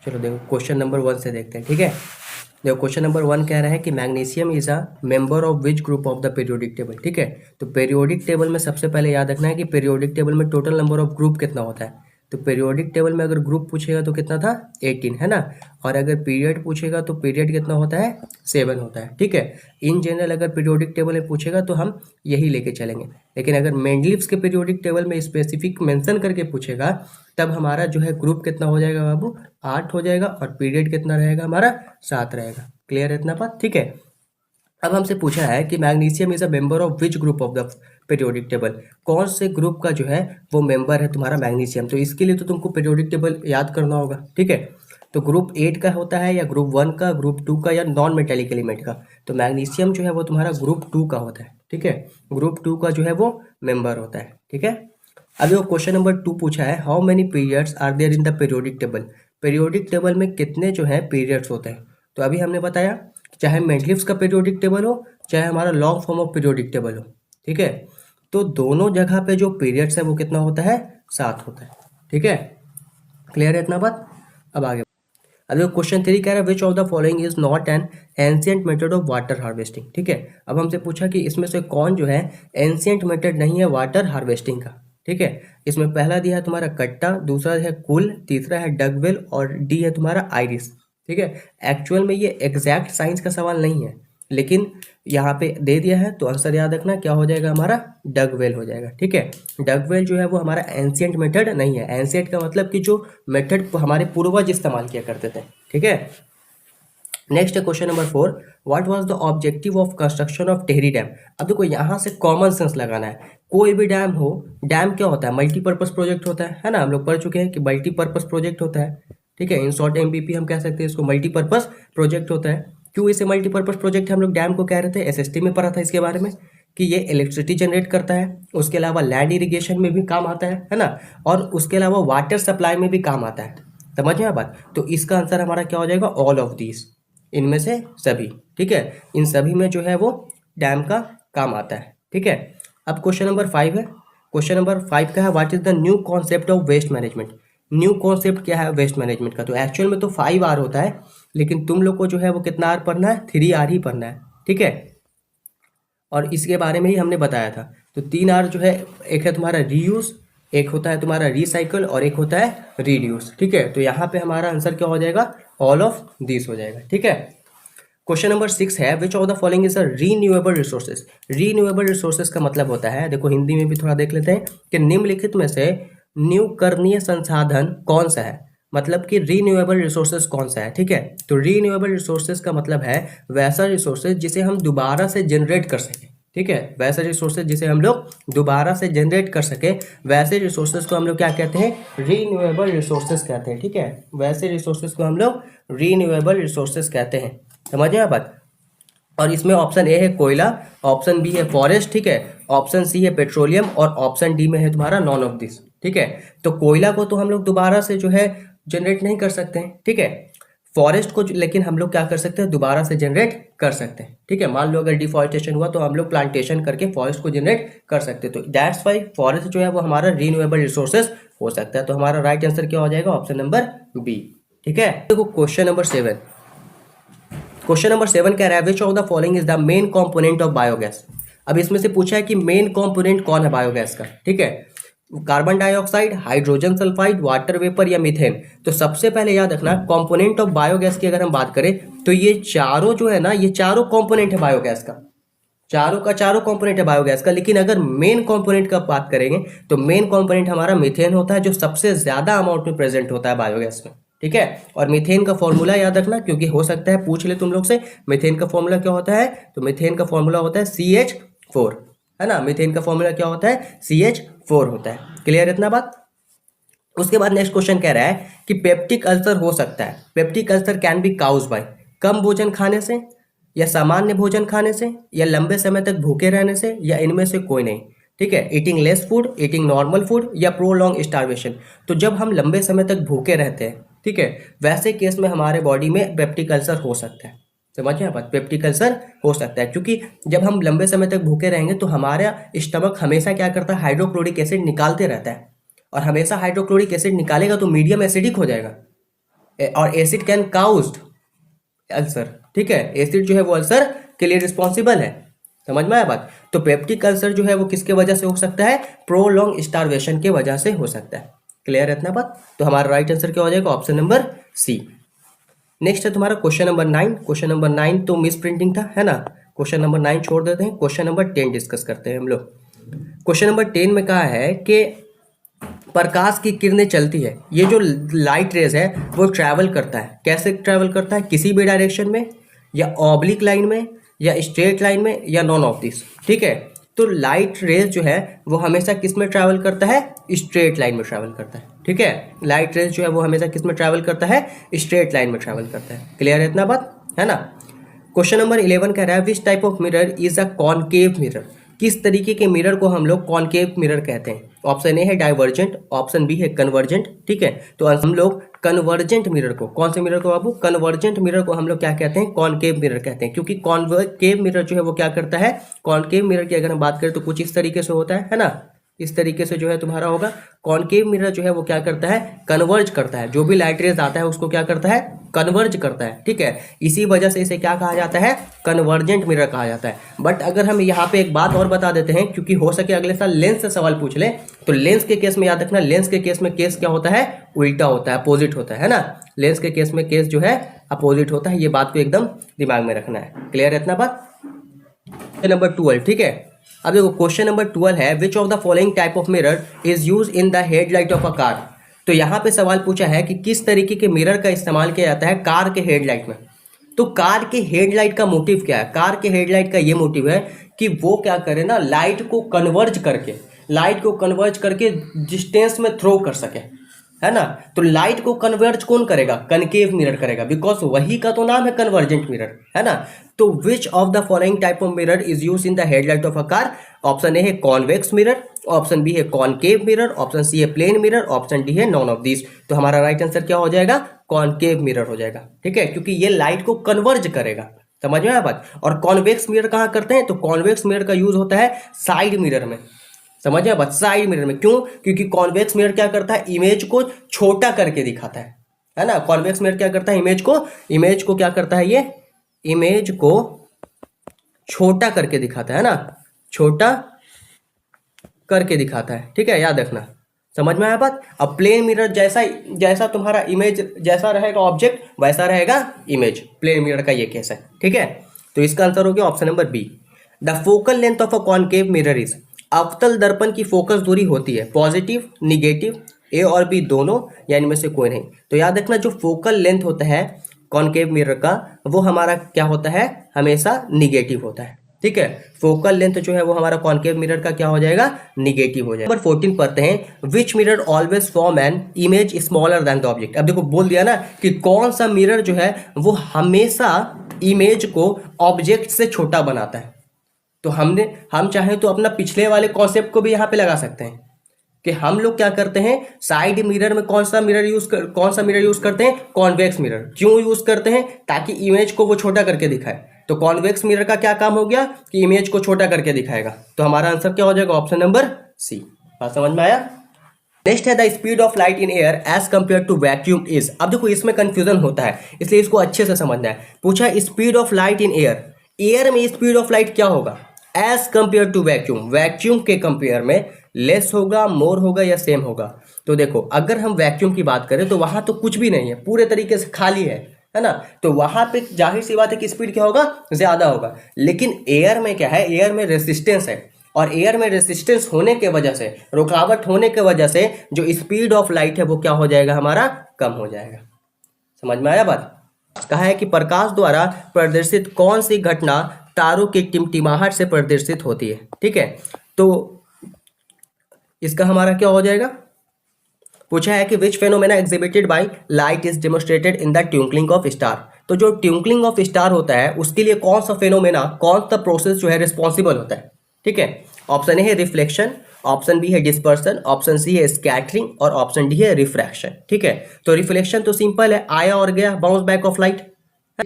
चलो देखो question number 1 से देखते हैं, ठीक है। देखो क्वेश्चन नंबर 1 कह रहा है कि magnesium is a member of which group of the periodic table, ठीक है। तो पीरियोडिक टेबल में सबसे पहले याद रखना है कि पीरियोडिक टेबल में टोटल नंबर ऑफ ग्रुप कितना होता है। तो पीरियोडिक टेबल में अगर ग्रुप पूछेगा तो कितना था 18, है ना। और अगर पीरियड पूछेगा तो पीरियड कितना होता है 7 होता है, ठीक है। इन जनरल अगर पीरियोडिक टेबल में पूछेगा तो हम यही लेके चलेंगे, लेकिन अगर मेंडलीव्स के पीरियोडिक टेबल में स्पेसिफिक मेंशन करके पूछेगा तब हमारा जो है ग्रुप कितना हो जाएगा बाबू 8 हो जाएगा, और पीरियड कितना रहेगा हमारा 7 रहेगा। क्लियर है इतना बात, ठीक है। अब हमसे पूछा है कि magnesium is a member of which group of the periodic table, कौन से ग्रुप का जो है वो मेंबर है तुम्हारा मैग्नीशियम। तो इसके लिए तो तुमको पीरियोडिक टेबल याद करना होगा, ठीक है। तो ग्रुप 8 का होता है या ग्रुप 1 का, ग्रुप 2 का, या नॉन मेटेलिक एलिमेंट का। तो मैग्नीशियम जो है वो तुम्हारा ग्रुप 2 का होता है, ठीक है। ग्रुप 2 का जो है वो मेंबर होता है, ठीक है। अब वो क्वेश्चन नंबर 2 पूछा है, how many periods are there in the periodic table. Periodic table में कितने जो है पीरियड्स होते हैं। तो अभी हमने बताया चाहे मेंडलीव्स का पीरियोडिक टेबल हो चाहे हमारा long form of periodic table हो, ठीक है। तो दोनों जगह पे जो पीरियड्स है वो कितना होता है 7 होता है, ठीक है। क्लियर है इतना बात। अब आगे अब देखो क्वेश्चन 3 कह रहा है which of the following is not an ancient method of water harvesting, ठीक है। अब हमसे पूछा कि इसमें से कौन जो है एंशियंट मेथड नहीं है वाटर हार्वेस्टिंग का, ठीक है। इसमें पहला दिया है तुम्हारा कट्टा, दूसरा है कुल, तीसरा है डगवेल और डी है तुम्हारा आइरिस, ठीक है। एक्चुअल में ये एग्जैक्ट साइंस का सवाल नहीं है, लेकिन यहाँ पे दे दिया है तो आंसर याद रखना क्या हो जाएगा हमारा डगवेल हो जाएगा, ठीक है। डगवेल जो है वो हमारा एंशियंट मेथड नहीं है। एंशियंट का मतलब कि जो मेथड हमारे पूर्वज इस्तेमाल किया करते थे, ठीक है। नेक्स्ट है question number 4, what was the objective of construction of Tehri dam. अब देखो यहाँ से कॉमन सेंस लगाना है। कोई भी डैम हो, डैम क्या होता है मल्टीपर्पज प्रोजेक्ट होता है ना। हम लोग पढ़ चुके हैं कि मल्टीपर्पज प्रोजेक्ट होता है, ठीक है। इन शॉर्ट एमबीपी हम कह सकते हैं इसको मल्टीपर्पज प्रोजेक्ट होता है। क्यों इसे मल्टीपर्पज प्रोजेक्ट हम लोग डैम को कह रहे थे, एसएसटी में पढ़ा था इसके बारे में कि ये इलेक्ट्रिसिटी जनरेट करता है, उसके अलावा लैंड इरिगेशन में भी काम आता है ना, और उसके अलावा वाटर सप्लाई में भी काम आता है। समझ में बात। तो इसका आंसर हमारा क्या हो जाएगा ऑल ऑफ दीज, इनमें से सभी, ठीक है। इन सभी में जो है वो डैम का काम आता है, ठीक है। अब क्वेश्चन नंबर 5 है। क्वेश्चन नंबर 5 का है what is the new concept of waste management. New concept क्या है वेस्ट मैनेजमेंट का। तो एक्चुअल में तो 5 आर होता है, लेकिन तुम लोग को जो है वो कितना आर पढ़ना है 3 आर ही पढ़ना है, ठीक है। और इसके बारे में ही हमने बताया था। तो 3 आर जो है, एक है तुम्हारा रीयूज, एक होता है तुम्हारा रिसाइकल और एक होता है रिड्यूस, ठीक है। तो यहाँ पे हमारा आंसर क्या हो जाएगा ऑल ऑफ दिस हो जाएगा, ठीक है। क्वेश्चन नंबर 6 है which of the following is a renewable resources. Renewable resources का मतलब होता है, देखो हिंदी में भी थोड़ा देख लेते हैं कि निम्नलिखित में से नवीकरणीय संसाधन कौन सा है। मतलब कि रीन्यूएबल रिसोर्सेज कौन सा है, ठीक है। तो रीन्यूएबल रिसोर्सेज का मतलब है वैसा रिसोर्सेज जिसे हम दोबारा से जनरेट कर सके, ठीक है। वैसे रिसोर्सेज जिसे हम लोग दोबारा से जनरेट कर सके, वैसे रिसोर्सेज को हम लोग क्या कहते हैं रीन्यूएबल रिसोर्सेज कहते हैं, ठीक है। वैसे रिसोर्सेज को हम लोग रीन्यूएबल रिसोर्सेज कहते हैं। समझ में बात। और इसमें ऑप्शन ए है कोयला, ऑप्शन बी है फॉरेस्ट, ठीक है। ऑप्शन सी है पेट्रोलियम और ऑप्शन डी में है तुम्हारा नॉन ऑफ दिस, ठीक है। तो कोयला को तो हम लोग दोबारा से जो है जनरेट नहीं कर सकते हैं, ठीक है। फॉरेस्ट को लेकिन हम लोग क्या कर सकते हैं दोबारा से जनरेट कर सकते हैं, ठीक है। मान लो अगर डिफॉरेस्टेशन हुआ तो हम लोग प्लांटेशन करके फॉरेस्ट को जनरेट कर सकते हैं। तो दैट्स वाई फॉरेस्ट जो है वो हमारा रीन्यूएबल रिसोर्सेज हो सकता है। तो हमारा राइट आंसर क्या हो जाएगा ऑप्शन नंबर बी, ठीक है। देखो क्वेश्चन नंबर 7, क्वेश्चन नंबर 7 कह रहा है which of the following is the main component of biogas. अब इसमें से पूछा है कि मेन कंपोनेंट कौन है बायोगैस का, ठीक है। Carbon dioxide, hydrogen sulphide, water vapour या मीथेन। तो सबसे पहले याद रखना कंपोनेंट ऑफ बायोगैस की अगर हम बात करें तो ये चारों जो है ना, ये चारों कंपोनेंट है बायोगैस का, चारों का चारों कंपोनेंट है बायोगैस का। लेकिन अगर मेन कंपोनेंट का बात करेंगे तो मेन कंपोनेंट हमारा मीथेन होता है, जो सबसे ज्यादा अमाउंट में प्रेजेंट होता है बायोगैस में, ठीक है। और मीथेन का फॉर्मूला याद रखना, क्योंकि हो सकता है पूछ ले तुम लोग से मीथेन का फॉर्मूला क्या होता है। तो मीथेन का फॉर्मूला होता है CH4, है ना। मीथेन का फॉर्मूला क्या होता है CH4 होता है। क्लियर इतना बात। उसके बाद नेक्स्ट क्वेश्चन कह रहा है कि पेप्टिक अल्सर हो सकता है, peptic ulcer can be cause by कम भोजन खाने से, या सामान्य भोजन खाने से, या लंबे समय तक भूखे रहने से, या इनमें से कोई नहीं, ठीक है। Eating less food, eating normal food, या प्रोलॉन्ग स्टार्वेशन। तो जब हम लंबे समय तक भूखे रहते हैं, ठीक है, वैसे केस में हमारे बॉडी में पेप्टिक अल्सर हो सकता है। समझिए आप, पेप्टिक अल्सर हो सकता है क्योंकि जब हम लंबे समय तक भूखे रहेंगे तो हमारा स्टमक हमेशा क्या करता है हाइड्रोक्लोरिक एसिड निकालते रहता है, और हमेशा हाइड्रोक्लोरिक एसिड निकालेगा तो मीडियम एसिडिक हो जाएगा, और एसिड कैन काउज्ड अल्सर, ठीक है, एसिड जो है वो अल्सर के लिए रिस्पॉन्सिबल है। समझ में आया बात। तो पेप्टिक अल्सर जो है वो किसके वजह से हो सकता है, प्रोलॉन्ग स्टारवेशन के वजह से हो सकता है। क्लियर है इतना बात। तो हमारा राइट आंसर क्या हो जाएगा, ऑप्शन नंबर सी। नेक्स्ट है तुम्हारा क्वेश्चन नंबर 9। क्वेश्चन नंबर 9 तो मिस प्रिंटिंग था, है ना। क्वेश्चन नंबर 9 छोड़ देते हैं, क्वेश्चन नंबर 10 डिस्कस करते हैं हम लोग। क्वेश्चन नंबर 10 में कहा है कि प्रकाश की किरणें चलती है, ये जो लाइट रेज है वो ट्रैवल करता है, कैसे ट्रैवल करता है, किसी भी डायरेक्शन में, या ऑब्लिक लाइन में, या स्ट्रेट लाइन में, या नॉन ऑफ दिस, ठीक है। तो लाइट रेज जो है वो हमेशा किस में ट्रैवल करता है, स्ट्रेट लाइन में ट्रैवल करता है, ठीक है। लाइट रेज जो है वो हमेशा किस में ट्रैवल करता है, स्ट्रेट लाइन में ट्रैवल करता है। क्लियर है इतना बात, है ना। क्वेश्चन नंबर 11 कह रहा है which type of mirror is a concave mirror, किस तरीके के मिरर को हम लोग कॉनकेव मिरर कहते हैं। ऑप्शन ए है डाइवर्जेंट, ऑप्शन बी है कन्वर्जेंट, ठीक है। तो हम लोग कन्वर्जेंट मिरर को, कौन से मिरर को बाबू, कन्वर्जेंट मिरर को हम लोग क्या कहते हैं, कॉनकेव मिरर कहते हैं। क्योंकि कॉनकेव मिरर जो है वो क्या करता है, कॉनकेव मिरर की अगर हम बात करें तो कुछ इस तरीके से होता है ना, इस तरीके से जो है तुम्हारा होगा। कॉनकेव मिरर जो है वो क्या करता है, कन्वर्ज करता है, जो भी लाइट रेज आता है उसको क्या करता है, कन्वर्ज करता है, ठीक है। इसी वजह से इसे क्या कहा जाता है, कन्वर्जेंट मिरर कहा जाता है। बट अगर हम यहाँ पे एक बात और बता देते हैं, क्योंकि हो सके अगले साल लेंस से सवाल पूछ ले, तो लेंस के केस में याद रखना, लेंस के केस में केस क्या होता है, उल्टा होता है, अपोजिट होता है ना। लेंस के केस में केस जो है अपोजिट होता है, ये बात को एकदम दिमाग में रखना है। क्लियर है इतना बात। नंबर 12, ठीक है। अब देखो क्वेश्चन नंबर 12 है which of the following type of mirror is use in the headlight of a car. तो यहाँ पे सवाल पूछा है कि किस तरीके के मिरर का इस्तेमाल किया जाता है कार के हेडलाइट में। तो कार के हेडलाइट का मोटिव क्या है, कार के हेडलाइट का ये मोटिव है कि वो क्या करे ना, लाइट को कन्वर्ज करके डिस्टेंस में थ्रो कर सके, है ना। तो लाइट को कन्वर्ज कौन करेगा, कनकेव मिरर करेगा, बिकॉज वही का तो नाम है कन्वर्जेंट मिरर, है ना। तो विच of the following type of mirror is use in the headlight of a car. Option A है कॉन्वेक्स मिरर, ऑप्शन बी है कॉनकेव मिरर, ऑप्शन सी है प्लेन मिरर, ऑप्शन डी है नॉन ऑफ दिस। तो हमारा right answer क्या हो जाएगा, concave mirror हो जाएगा, ठीक है, क्योंकि ये लाइट को कन्वर्ज करेगा। समझ में आया बात। और कॉन्वेक्स मिरर कहाँ करते हैं, तो कॉन्वेक्स मिरर का यूज होता है साइड मिरर में। समझ में, साइड मिरर में क्यों, क्योंकि कॉन्वेक्स मिरर क्या करता है, इमेज को छोटा करके दिखाता है ना। कॉन्वेक्स मिरर क्या करता है, इमेज को क्या करता है, ये इमेज को छोटा करके दिखाता है ना, छोटा करके दिखाता है, ठीक है, याद रखना। समझ में आया बात। अब प्लेन मिरर जैसा तुम्हारा इमेज जैसा रहेगा ऑब्जेक्ट वैसा रहेगा इमेज, प्लेन मिरर का ये केस है, ठीक है। तो इसका आंसर हो गया option number B. The focal length of a concave mirror is, अवतल दर्पण की फोकस दूरी होती है पॉजिटिव, निगेटिव, ए और बी दोनों, या इनमें से कोई नहीं। तो याद रखना जो फोकल लेंथ होता है कॉनकेव मिरर का वो हमारा क्या होता है, हमेशा निगेटिव होता है, ठीक है। फोकल लेंथ जो है वो हमारा कॉनकेव मिरर का क्या हो जाएगा, निगेटिव हो जाएगा। नंबर 14 पढ़ते हैं विच mirror always form an image smaller than the object. अब देखो बोल दिया ना कि कौन सा मिरर जो है वो हमेशा इमेज को ऑब्जेक्ट से छोटा बनाता है। तो हम चाहें तो अपना पिछले वाले कॉन्सेप्ट को भी यहाँ पे लगा सकते हैं कि हम लोग क्या करते हैं, साइड मिरर में कौन सा मिरर यूज करते हैं, कॉन्वेक्स मिरर। क्यों यूज करते हैं, ताकि इमेज को वो छोटा करके दिखाए। तो कॉन्वेक्स मिरर का क्या काम हो गया कि इमेज को छोटा करके दिखाएगा। तो हमारा आंसर क्या हो जाएगा, ऑप्शन नंबर सी। बात समझ में आया। नेक्स्ट है the speed of light in air as compare to vacuum is. अब देखो इसमें कंफ्यूजन होता है, इसलिए इसको अच्छे से समझना है। पूछा speed of light in air में स्पीड ऑफ लाइट क्या होगा एज कंपेयर टू वैक्यूम के कंपेयर में लेस होगा, मोर होगा, या सेम होगा। तो देखो अगर हम वैक्यूम की बात करें तो वहां तो कुछ भी नहीं है, पूरे तरीके से खाली है ना। तो वहां पे जाहिर सी बात है कि स्पीड क्या होगा, ज्यादा होगा। लेकिन एयर में क्या है, एयर में रेसिस्टेंस है, और एयर में रेसिस्टेंस होने के वजह से, रुकावट होने के वजह से जो स्पीड ऑफ लाइट है वो क्या हो जाएगा, हमारा कम हो जाएगा। समझ में आया बात। कहा है कि प्रकाश द्वारा प्रदर्शित कौन सी घटना तारों की टिमटिमाहट से प्रदर्शित होती है, ठीक है। तो इसका हमारा क्या हो जाएगा, पूछा है कि which phenomena exhibited by light is demonstrated in the twinkling of star. तो जो ट्विंकलिंग ऑफ स्टार होता है उसके लिए कौन सा फेनोमेना, कौन सा प्रोसेस जो है रिस्पॉन्सिबल होता है, ठीक है। ऑप्शन ए है रिफ्लेक्शन, ऑप्शन बी है डिस्पर्सन, ऑप्शन सी है स्कैटरिंग, और ऑप्शन डी है रिफ्रैक्शन, ठीक है। तो रिफ्लेक्शन तो सिंपल है, आया और गया, बाउंस बैक ऑफ लाइट।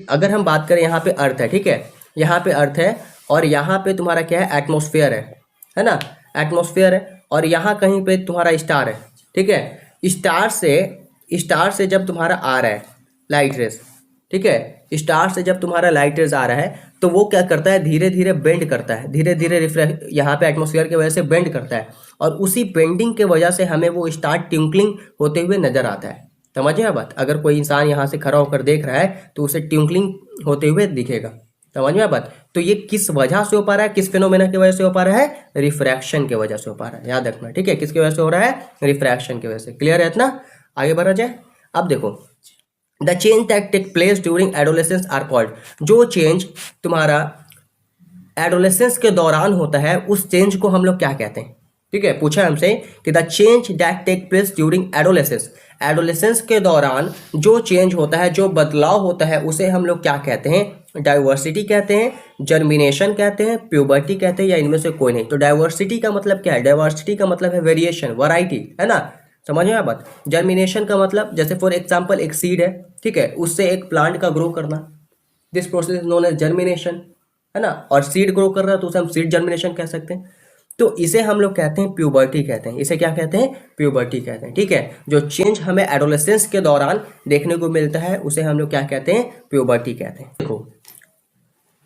अगर हम बात करें यहाँ पे अर्थ है, ठीक है, यहाँ पे अर्थ है और यहाँ पे तुम्हारा क्या है, एटमोस्फेयर है ना, एटमोस्फेयर है, और यहाँ कहीं पे तुम्हारा स्टार है, ठीक है। स्टार से जब तुम्हारा आ रहा है लाइट रेस, ठीक है। स्टार से जब तुम्हारा लाइट रेज आ रहा है तो वो क्या करता है, धीरे धीरे बेंड करता है, धीरे धीरे रिफ्लेक्ट यहाँ पे एटमॉस्फेयर की वजह से बेंड करता है, और उसी बेंडिंग के वजह से हमें वो स्टार ट्विंकलिंग होते हुए नजर आता है। समझिए आप बात, अगर कोई इंसान यहाँ से खड़ा होकर देख रहा है तो उसे ट्विंकलिंग होते हुए दिखेगा। समझ में बात। तो ये किस वजह से हो पा रहा है, किस फिनोमेना की वजह से हो पा रहा है, रिफ्रैक्शन की वजह से हो पा रहा है, याद रखना, ठीक है। किसकी वजह से हो रहा है, रिफ्रैक्शन की वजह से। क्लियर है इतना, आगे बढ़ा जाए। अब देखो, the change that take place during adolescence are called, जो चेंज तुम्हारा एडोलेसेंस के दौरान होता है उस चेंज को हम लोग क्या कहते हैं, ठीक है। पूछा हमसे कि the change that take place during adolescence, adolescence के दौरान जो चेंज होता है, जो बदलाव होता है, उसे हम लोग क्या कहते हैं, डाइवर्सिटी कहते हैं, जर्मिनेशन कहते हैं, प्यूबर्टी कहते हैं, या इनमें से कोई नहीं। तो डाइवर्सिटी का मतलब क्या है, डाइवर्सिटी का मतलब है वेरिएशन, वैरायटी, है ना। समझ में बात। जर्मिनेशन का मतलब, जैसे फॉर एग्जांपल एक सीड है, ठीक है, उससे एक प्लांट का ग्रो करना, this process is known as germination, है ना। और सीड ग्रो कर रहा है तो उसे हम सीड जर्मिनेशन कह सकते हैं। तो इसे हम लोग कहते हैं प्यूबर्टी कहते हैं, इसे क्या कहते हैं, प्यूबर्टी कहते हैं, ठीक है। जो चेंज हमें एडोलेसेंस के दौरान देखने को मिलता है उसे हम लोग क्या कहते हैं, प्यूबर्टी कहते हैं। देखो,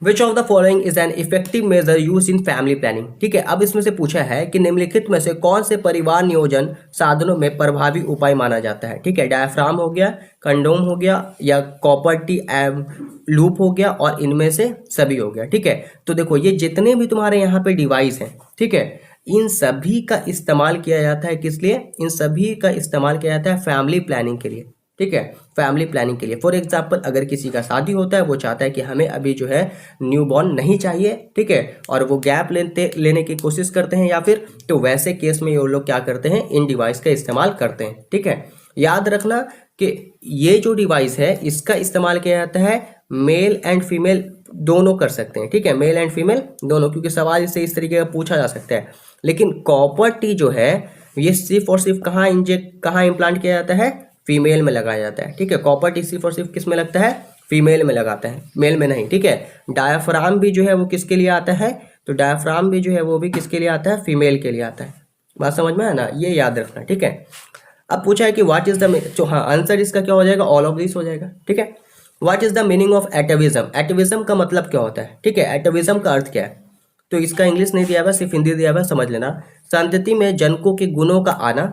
which of the following is an effective measure use in family planning, ठीक है। अब इसमें से पूछा है कि निम्नलिखित में से कौन से परिवार नियोजन साधनों में प्रभावी उपाय माना जाता है, ठीक है। डायफ्राम हो गया, कंडोम हो गया, या कॉपर टी लूप हो गया, और इनमें से सभी हो गया, ठीक है। तो देखो, ये जितने भी तुम्हारे यहाँ पे डिवाइस हैं, ठीक है, इन सभी का इस्तेमाल किया जाता है किस लिए, इन सभी का इस्तेमाल किया जाता है फैमिली प्लानिंग के लिए, ठीक है, फैमिली प्लानिंग के लिए। फॉर एग्जांपल, अगर किसी का शादी होता है, वो चाहता है कि हमें अभी जो है न्यू बॉर्न नहीं चाहिए, ठीक है, और वो गैप लेने की कोशिश करते हैं, या फिर तो वैसे केस में ये लोग क्या करते हैं, इन डिवाइस का इस्तेमाल करते हैं, ठीक है। याद रखना कि ये जो डिवाइस है इसका इस्तेमाल किया जाता है मेल एंड फीमेल दोनों कर सकते हैं, ठीक है, मेल एंड फीमेल दोनों, क्योंकि सवाल इससे इस तरीके का पूछा जा सकता है। लेकिन कॉपर टी जो है ये सिर्फ और सिर्फ कहाँ इम्प्लांट किया जाता है, फीमेल में लगाया जाता है, ठीक है। कॉपर टी सिर्फ और सिर्फ किस में लगता है, फीमेल में लगाते हैं, मेल में नहीं, ठीक है। डायफ्राम भी जो है वो किसके लिए आता है, तो डायफ्राम भी जो है वो भी किसके लिए आता है, फीमेल के लिए आता है। बात समझ में है ना, ये याद रखना, ठीक है। अब पूछा है कि व्हाट इज द, तो हाँ, आंसर इसका क्या हो जाएगा, ऑल ऑफ दिस हो जाएगा, ठीक है। What is the meaning of एटाविज्म, एटाविज्म का मतलब क्या होता है, ठीक है, एटाविज्म का अर्थ क्या है। तो इसका इंग्लिश नहीं दिया हुआ, सिर्फ हिंदी दिया हुआ, समझ लेना। संतति में जनकों के गुणों का आना,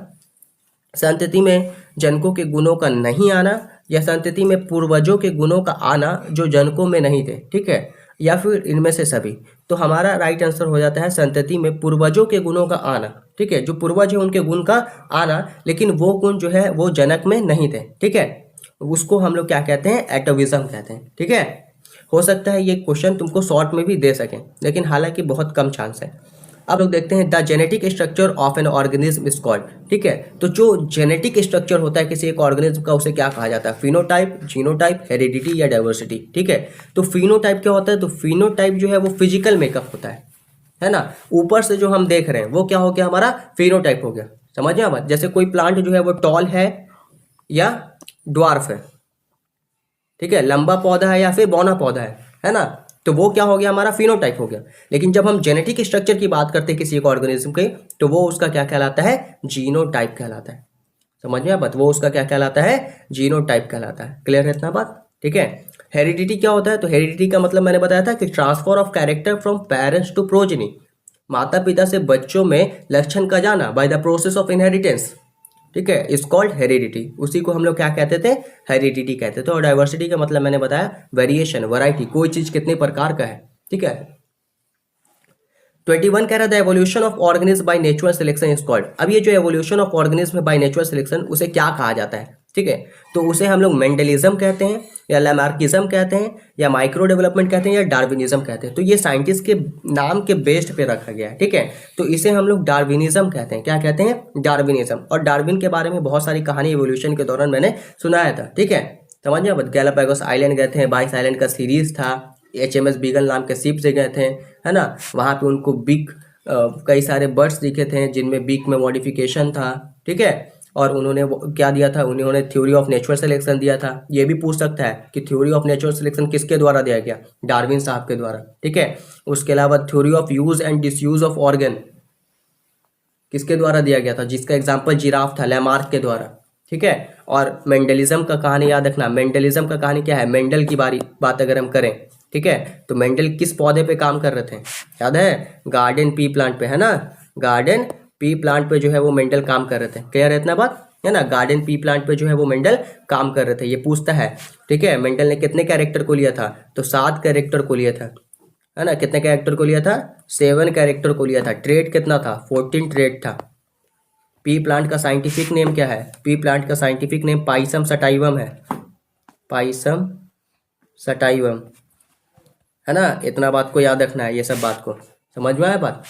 संतति में जनकों के गुणों का नहीं आना, या संतति में पूर्वजों के गुणों का आना जो जनकों में नहीं थे, ठीक है, या फिर इनमें से सभी। तो हमारा राइट आंसर हो जाता है संतति में पूर्वजों के गुणों का आना, ठीक है। जो पूर्वज है उनके गुण का आना, लेकिन वो गुण जो है वो जनक में नहीं थे, ठीक है। उसको हम लोग क्या कहते हैं, एटाविज्म कहते हैं, ठीक है। हो सकता है ये क्वेश्चन तुमको शॉर्ट में भी दे सकें, लेकिन हालांकि बहुत कम चांस है। अब लोग देखते हैं the genetic structure of an organism is called, ठीक है। तो जो जेनेटिक स्ट्रक्चर होता है किसी एक ऑर्गेनिज्म का, उसे क्या कहा जाता है, फिनोटाइप, जीनोटाइप, हेरिडिटी या डाइवर्सिटी, ठीक है। तो फिनोटाइप क्या होता है, तो फिनोटाइप जो है वो फिजिकल मेकअप होता है ना। ऊपर से जो हम देख रहे हैं वो क्या हो गया, हमारा फिनोटाइप हो गया। समझ में बात। जैसे कोई प्लांट जो है वो टॉल है या ड्वार्फ है, ठीक है, लंबा पौधा है या फिर बौना पौधा है ना। तो वो क्या हो गया, हमारा फिनोटाइप हो गया। लेकिन जब हम जेनेटिक स्ट्रक्चर की बात करते हैं किसी एक ऑर्गेनिज्म के, तो वो उसका क्या कहलाता है, जीनोटाइप कहलाता है। समझ में बात, वो उसका क्या कहलाता है, जीनोटाइप कहलाता है। क्लियर है इतना बात, ठीक है। हेरिडिटी क्या होता है, तो हेरिडिटी का मतलब मैंने बताया था कि transfer of character from parents to progeny, माता पिता से बच्चों में लक्षण का जाना by the process of inheritance, ठीक है, इज कॉल्ड हेरिडिटी। उसी को हम लोग क्या कहते थे, हेरिडिटी कहते थे। और डाइवर्सिटी का मतलब मैंने बताया वेरिएशन, वैरायटी, कोई चीज कितने प्रकार का है, ठीक है। 21 कह रहा था evolution of organism by natural selection is called. अब ये जो evolution of organism by natural selection, उसे क्या कहा जाता है, ठीक है। तो उसे हम लोग मेंडलिज्म कहते हैं, या लैमार्किज्म कहते हैं, या माइक्रो डेवलपमेंट कहते हैं, या डार्विनिज्म कहते हैं। तो ये साइंटिस्ट के नाम के बेस्ड पे रखा गया है, ठीक है। तो इसे हम लोग डार्विनिज्म कहते हैं। क्या कहते हैं, डार्विनिज्म। और डार्विन के बारे में बहुत सारी कहानी एवोल्यूशन के दौरान मैंने सुनाया था, ठीक है। समझिए, गैलापागोस आइलैंड गए थे, 22 आइलैंड का सीरीज था, HMS बीगल नाम के शिप से गए थे, है ना। वहाँ पे उनको बीक कई सारे बर्ड्स दिखे थे जिनमें बीक में मॉडिफिकेशन था, ठीक है। और उन्होंने क्या दिया था, उन्होंने थ्योरी ऑफ नेचुरल सिलेक्शन दिया था। ये भी पूछ सकता है कि थ्योरी ऑफ नेचुरल सिलेक्शन किसके द्वारा दिया गया, डार्विन साहब के द्वारा, ठीक है। उसके अलावा theory of use and disuse of organ किसके द्वारा दिया गया था, जिसका एग्जाम्पल जिराफ था, लैमार्क के द्वारा, ठीक है। और मेंडलिज्म का कहानी याद रखना, मेंडलिज्म का कहानी क्या है, मेंडल की बात अगर हम करें, ठीक है, तो मेंडल किस पौधे पे काम कर रहे थे, याद है, गार्डन पी प्लांट पे, है ना, गार्डन पी प्लांट पे जो है वो मेंडल काम कर रहे थे, क्लियर है इतना बात, है ना, गार्डन पी प्लांट पे जो है वो मेंडल काम कर रहे थे, ये पूछता है, ठीक है। मेंडल ने कितने कैरेक्टर को लिया था, तो 7 कैरेक्टर को लिया था, है ना, कितने कैरेक्टर को लिया था, 7 कैरेक्टर को लिया था। ट्रेड कितना था, 14 ट्रेड था। पी प्लांट का साइंटिफिक नेम क्या है, पी प्लांट का साइंटिफिक नेम पाइसम सटाइवम है, पाइसम सटाइवम, है ना, इतना बात को याद रखना है, ये सब बात को समझ में आया बात।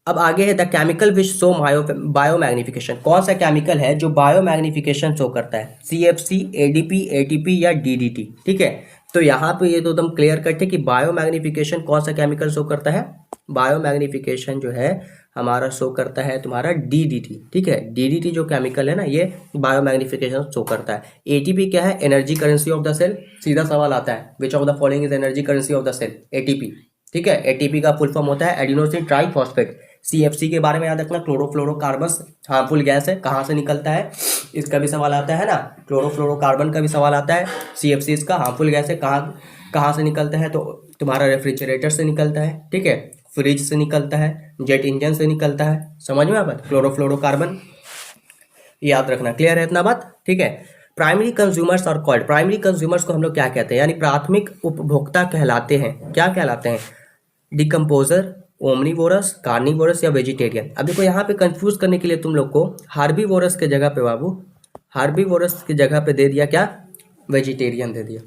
अब आगे है the chemical which show bio magnification, कौन सा केमिकल है जो बायो मैग्निफिकेशन शो करता है, CFC, ADP, ATP या DDT, ठीक है। तो यहाँ पे ये तो एकदम क्लियर कट है कि बायो मैग्निफिकेशन कौन सा केमिकल शो करता है, बायो मैग्निफिकेशन जो है हमारा शो करता है तुम्हारा DDT, ठीक है, DDT जो केमिकल है ना ये बायो मैग्निफिकेशन शो करता है। ATP क्या है, energy currency of the cell, सीधा सवाल आता है, which of the following is energy currency of the cell, ATP, ठीक है। ATP का फुल फॉर्म होता है एडिनोसिन ट्राइफॉस्फेट। CFC के बारे में याद रखना, क्लोरोफ्लोरोकार्बन हार्मफुल गैस है, कहाँ से निकलता है, इसका भी सवाल आता है ना, क्लोरोफ्लोरोकार्बन का भी सवाल आता है, CFC इसका हार्मफुल गैस है, कहाँ कहाँ से निकलता है, तो तुम्हारा रेफ्रिजरेटर से निकलता है, ठीक है, फ्रिज से निकलता है, जेट इंजन से निकलता है, समझ में आ बात, क्लोरोफ्लोरोकार्बन याद रखना, क्लियर है इतना बात, ठीक है। प्राइमरी कंज्यूमर्स और कॉल्ड, प्राइमरी कंज्यूमर्स को हम लोग क्या कहते हैं, यानी प्राथमिक उपभोक्ता कहलाते हैं, क्या कहलाते हैं, डिकम्पोजर, ओमनीवोरस, कार्निवोरस या वेजिटेरियन। अब देखो यहाँ पे कंफ्यूज करने के लिए तुम लोग को हार्बीवोरस के जगह पे बाबू, हार्बीवोरस की जगह पे दे दिया क्या, वेजिटेरियन दे दिया,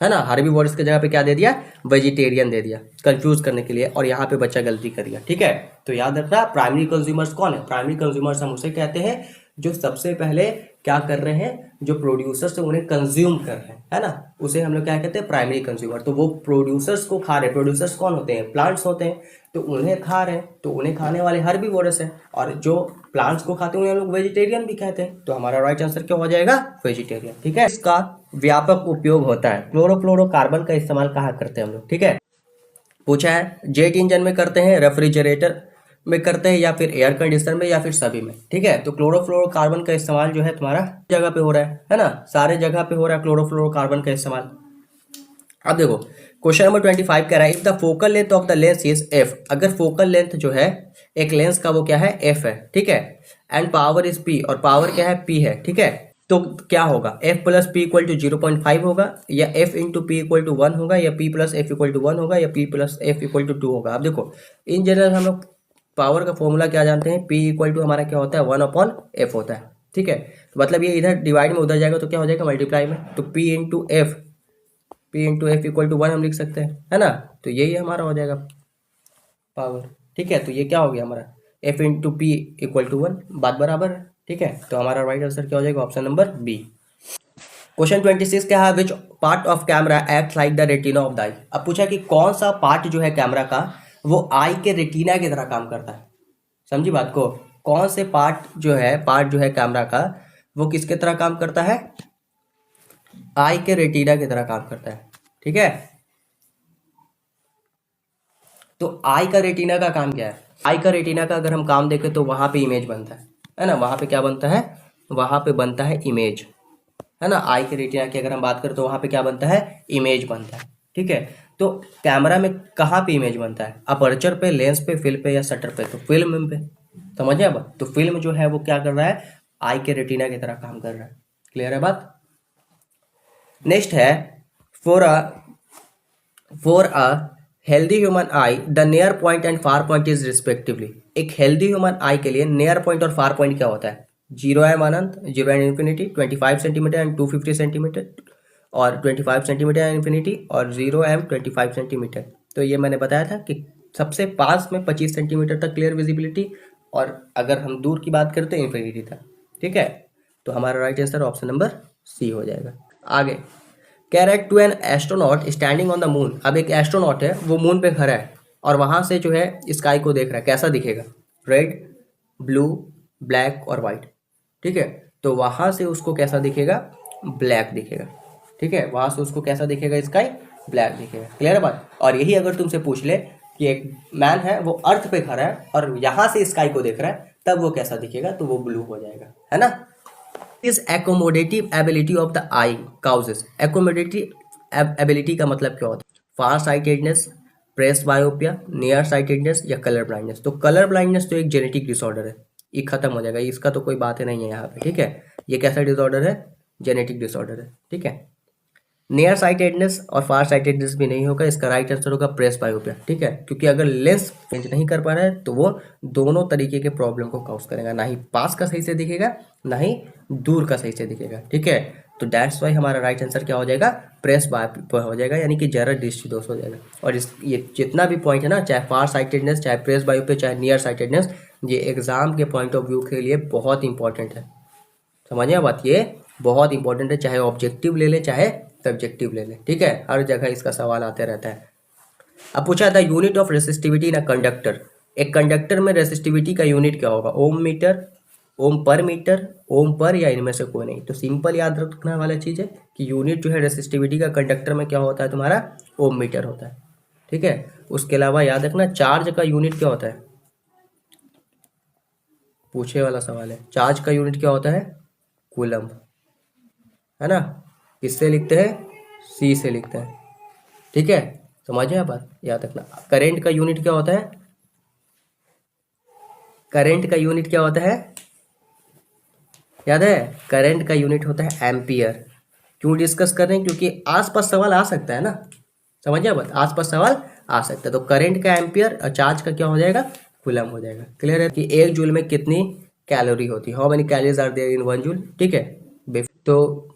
है ना, हार्बीवोरस की जगह पे क्या दे दिया, वेजिटेरियन दे दिया, कंफ्यूज करने के लिए, और यहाँ पे बच्चा गलती कर दिया, ठीक है। तो याद रखना प्राइमरी कंज्यूमर्स कौन है, प्राइमरी कंज्यूमर्स हम उसे कहते हैं जो सबसे पहले क्या कर रहे हैं, जो प्रोड्यूसर्स से उन्हें कंज्यूम कर रहे हैं, है ना, उसे हम लोग क्या कहते हैं, प्राइमरी कंज्यूमर। तो वो प्रोड्यूसर्स को खा रहे, प्रोड्यूसर्स कौन होते हैं, प्लांट्स होते हैं, तो उन्हें खा रहे हैं, तो उन्हें खाने वाले हर्बीवोरस है, और जो प्लांट्स को खाते हैं उन्हें हम लोग वेजिटेरियन भी कहते हैं, तो हमारा राइट आंसर क्या हो जाएगा, वेजिटेरियन, ठीक है। इसका व्यापक उपयोग होता है, क्लोरोफ्लोरोकार्बन का इस्तेमाल कहाँ करते हैं हम लोग, ठीक है, पूछा है, जेट इंजन में करते हैं, रेफ्रिजरेटर में करते हैं, या फिर एयर कंडीशनर में, या फिर सभी में, ठीक है। तो क्लोरोफ्लोरोकार्बन का इस्तेमाल जो है तुम्हारा जगह पे हो रहा है ना, सारे जगह पे हो रहा है क्लोरोफ्लोरोकार्बन का इस्तेमाल। अब देखो क्वेश्चन नंबर 25 कह रहा है, if the focal length of the lens is f, अगर फोकल लेंथ जो है एक लेंस का वो क्या है, f है, ठीक है, एंड पावर इज p, और पावर क्या है, p है, ठीक है, तो क्या होगा, f plus p equal to 0.5 होगा, या f into p equal to 1 होगा, या p plus f equal to 1 होगा, या p plus f equal to 2 होगा। अब देखो इन जनरल हम लोग पावर का फॉर्मूला क्या जानते हैं, p इक्वल टू हमारा क्या होता है, 1/f होता है, ठीक है, तो मतलब ये इधर डिवाइड में उधर जाएगा तो क्या हो जाएगा, मल्टीप्लाई में, तो p into f, p into f equal to 1 हम लिख सकते हैं, है ना, तो यही हमारा हो जाएगा पावर, ठीक है। तो ये क्या हो गया हमारा, f into p equal to 1, बात बराबर है, ठीक है। तो हमारा राइट आंसर क्या हो जाएगा, ऑप्शन नंबर बी। क्वेश्चन 26 क्या है, which part of camera act like the retina of the eye. अब पूछा कि कौन सा पार्ट जो है कैमरा का वो आई के रेटिना की तरह काम करता है, समझी बात को, कौन से पार्ट जो है कैमरा का वो किसके तरह काम करता है, आई के रेटिना की तरह काम करता है, ठीक है। तो आई का रेटिना का काम क्या है, आई का रेटिना का अगर हम काम देखें तो वहां पे इमेज बनता है ना, वहां पे क्या बनता है, वहां पे बनता है इमेज, है ना, आई के रेटिना की अगर हम बात करें तो वहां पे क्या बनता है, इमेज बनता है, ठीक है। तो कैमरा में कहाँ पे इमेज बनता है, अपर्चर पे, लेंस पे, फिल्म पे, या शटर पे, तो फिल्म पे, समझे अब, तो फिल्म जो है वो क्या कर रहा है, आई के रेटिना की तरह काम कर रहा है, क्लियर है बात। नेक्स्ट है, for a healthy human I the near point and far point is respectively. एक हेल्दी ह्यूमन आई के लिए नियर पॉइंट और फार पॉइंट क्या होता है, 0 अनंत, 0 and infinity, 25 centimetre and 250 centimetre, और 25 सेंटीमीटर एंड इन्फिनिटी, और 0 25 सेंटीमीटर। तो ये मैंने बताया था कि सबसे पास में 25 सेंटीमीटर तक क्लियर विजिबिलिटी, और अगर हम दूर की बात करें तो इन्फिनिटी तक, ठीक है। तो हमारा right answer option number C हो जाएगा। आगे कह रहा है, to an astronaut standing on the moon. अब एक एस्ट्रोनॉट है वो मून पे खड़ा है और वहां से जो है स्काई को देख रहा है, कैसा दिखेगा, रेड, ब्लू, ब्लैक और वाइट, ठीक है। तो वहां से उसको कैसा दिखेगा, ब्लैक दिखेगा, ठीक है, वहां से उसको कैसा दिखेगा, स्काई ब्लैक दिखेगा, क्लियर है बात। और यही अगर तुमसे पूछ ले कि एक मैन है वो अर्थ पे खड़ा है और यहाँ से स्काई को देख रहा है, तब वो कैसा दिखेगा, तो वो ब्लू हो जाएगा, है ना। Is accommodative ability of the eye causes. Accommodative ability का मतलब क्या होता है? Far sightedness, presbyopia, near sightedness या कलर ब्लाइंडनेस। तो कलर ब्लाइंडनेस तो एक जेनेटिक डिसऑर्डर है, ये खत्म हो जाएगा, इसका तो कोई बात ही नहीं है यहाँ पे, ठीक है। ये कैसा डिसऑर्डर है? जेनेटिक डिसऑर्डर है, ठीक है। नियर साइटेडनेस और फार साइटेडनेस भी नहीं होगा, इसका राइट आंसर होगा प्रेस बायोपिया, ठीक है। क्योंकि अगर लेंस चेंज नहीं कर पा रहा है तो वो दोनों तरीके के प्रॉब्लम को कॉज करेगा, ना ही पास का सही से दिखेगा, ना ही दूर का सही से दिखेगा, ठीक है। तो दैट्स वाई हमारा राइट आंसर क्या हो जाएगा? प्रेस बायोपिया हो जाएगा, यानी कि जरा दृष्टि दोष हो जाएगा। और इस ये जितना भी पॉइंट है ना, चाहे फार साइटेडनेस, चाहे प्रेस बायोपिया, चाहे नियर साइटेडनेस, ये एग्जाम के पॉइंट ऑफ व्यू के लिए बहुत इंपॉर्टेंट है। समझिए बात, ये बहुत इंपॉर्टेंट है, चाहे ऑब्जेक्टिव ले ले चाहे सब्जेक्टिव ले ले, ठीक है। हर जगह इसका सवाल आते रहता है। अब पूछा था unit of resistivity in a conductor. एक कंडक्टर में रेसिस्टिविटी का यूनिट क्या होगा? ओम मीटर, ओम पर मीटर, ओम पर, या इनमें से कोई नहीं। तो सिंपल याद रखने वाला चीज़ है कि यूनिट जो है रेसिस्टिविटी का कंडक्टर में क्या होता है तुम्हारा? ओम मीटर होता है, ठीक है। उसके अलावा याद रखना चार्ज का यूनिट क्या होता है? पूछे वाला सवाल है, चार्ज का यूनिट क्या होता है? कूलम्ब, है ना। किससे लिखते हैं? सी से लिखते हैं, ठीक है। समझे आप बात, याद रखना। करंट का यूनिट क्या होता है? करंट का यूनिट क्या होता है? याद है? करंट का यूनिट होता है एम्पियर। क्यों डिस्कस कर रहे हैं? क्योंकि आसपास सवाल आ सकता है ना, समझिए बात, आसपास सवाल आ सकता है। तो करंट का एम्पियर और चार्ज का क्या हो जाएगा? कूलम्ब हो जाएगा। क्लियर है कि एक जूल में कितनी कैलोरी होती है? How many calories are there in 1 joule, ठीक है। तो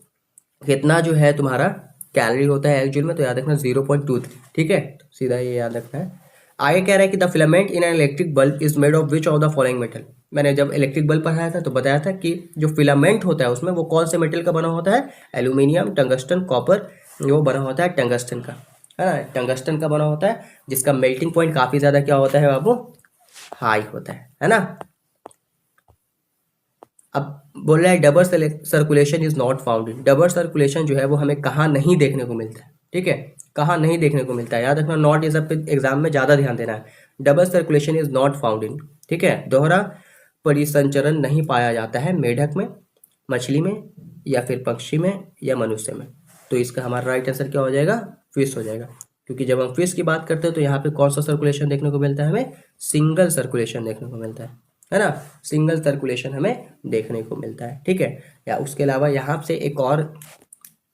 कितना जो है तुम्हारा कैलोरी होता है 1 जूल में? तो याद रखना 0.23, ठीक है। सीधा ये याद रखना है। आगे कह रहा है कि the filament in an electric bulb is made of which of the following metal. मैंने जब इलेक्ट्रिक बल्ब पढ़ाया था तो बताया था कि जो फिलामेंट होता है उसमें वो कौन से मेटल का बना होता है? एल्यूमिनियम, टंगस्टन, कॉपर, वो बना होता है टंगस्टन का, है ना। टंगस्टन का बना होता है, जिसका मेल्टिंग पॉइंट काफ़ी ज़्यादा क्या होता है बाबू? हाई होता है ना। अब बोल रहा है double circulation is not found in. Double circulation जो है वो हमें कहाँ नहीं देखने को मिलता है, ठीक है। कहाँ नहीं देखने को मिलता है, याद रखना। नॉट इज पे एग्जाम में ज़्यादा ध्यान देना है। Double circulation is not found in, ठीक है। दोहरा परिसंचरण नहीं पाया जाता है मेढक में, मछली में, या फिर पक्षी में, या मनुष्य में। तो इसका हमारा राइट आंसर क्या हो जाएगा? फिश हो जाएगा। क्योंकि जब हम फिश की बात करते हैं तो यहाँ पे कौन सा सर्कुलेशन देखने को मिलता है हमें? सिंगल सर्कुलेशन देखने को मिलता है ना। सिंगल सर्कुलेशन हमें देखने को मिलता है, ठीक है। या उसके अलावा यहाँ से एक और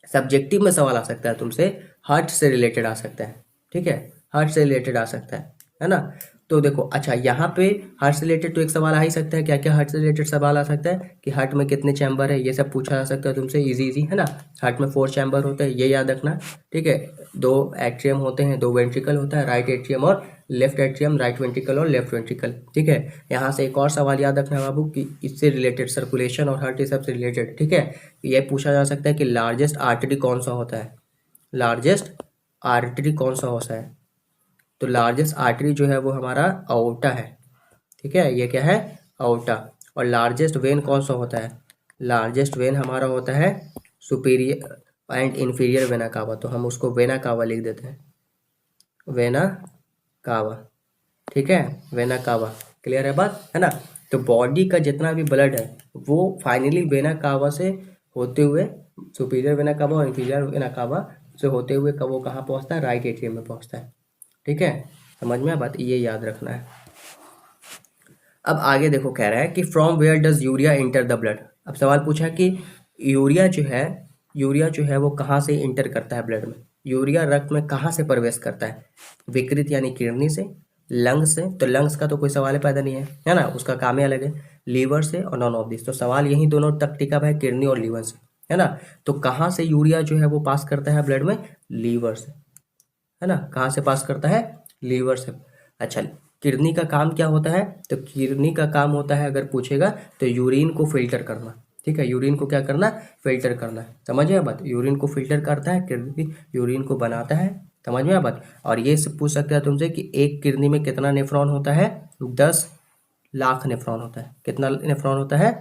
सब्जेक्टिव में सवाल आ सकता है तुमसे, हार्ट से रिलेटेड आ सकता है, ठीक है। हार्ट से रिलेटेड आ सकता है ना। तो देखो, अच्छा यहाँ पे हार्ट से रिलेटेड तो एक सवाल आ ही सकता है। क्या क्या हार्ट से रिलेटेड सवाल आ सकता है? कि हार्ट में कितने चैम्बर है, ये सब पूछा जा सकता है तुमसे, इजी इजी, है ना। हार्ट में 4 चैम्बर होते हैं, ये याद रखना, ठीक है। 2 एट्रियम होते हैं, 2 वेंट्रिकल होता है, राइट एट्रियम और लेफ्ट एट्रियम, राइट वेंट्रिकल और लेफ्ट वेंट्रिकल, ठीक है। यहाँ से एक और सवाल याद रखना बाबू कि इससे रिलेटेड, सर्कुलेशन और हार्ट सब से रिलेटेड, ठीक है। ये पूछा जा सकता है कि लार्जेस्ट आर्टरी कौन सा होता है? लार्जेस्ट आर्टरी कौन सा होता है? तो लार्जेस्ट आर्टरी जो है वो हमारा अओर्टा है, ठीक है। ये क्या है? अओर्टा। और लार्जेस्ट वेन कौन सा होता है? लार्जेस्ट वेन हमारा होता है superior and inferior vena cava. तो हम उसको वेना कावा लिख देते हैं, वेना कावा, ठीक है। वेना कावा, क्लियर है बात, है ना। तो बॉडी का जितना भी ब्लड है वो फाइनली वेना कावा से होते हुए, सुपीरियर वेना कावा और इन्फीरियर वेना कावा से होते हुए कब वो कहाँ पहुँचता है? राइट एट्रियम में पहुँचता है, ठीक है। समझ में बात, ये याद रखना है। अब आगे देखो, कह रहा है कि from where does urea enter the blood. अब सवाल पूछा कि यूरिया जो है वो कहाँ से इंटर करता है ब्लड में? यूरिया रक्त में कहाँ से प्रवेश करता है? विकृत यानी किडनी से, लंग्स से, तो लंग्स का तो कोई सवाल ही पैदा नहीं है ना, उसका काम ही अलग है। लीवर से और नॉन ऑफ दिस, तो सवाल यही दोनों तक टिका है, किडनी और लीवर से, है ना। तो कहाँ से यूरिया जो है वो पास करता है ब्लड में? लीवर से, है ना। कहाँ से पास करता है? लीवर से। अच्छा, किडनी का काम क्या होता है? तो किडनी का काम होता है, अगर पूछेगा तो यूरिन को फिल्टर करना, ठीक है। यूरिन को क्या करना? फिल्टर करना। समझ में बात, यूरिन को फिल्टर करता है, किडनी यूरिन को बनाता है। समझ में बात। और ये सब पूछ सकता है तुमसे कि एक किडनी में कितना नेफ्रॉन होता है? 10 लाख नेफ्रॉन होता है। कितना नेफ्रॉन होता है?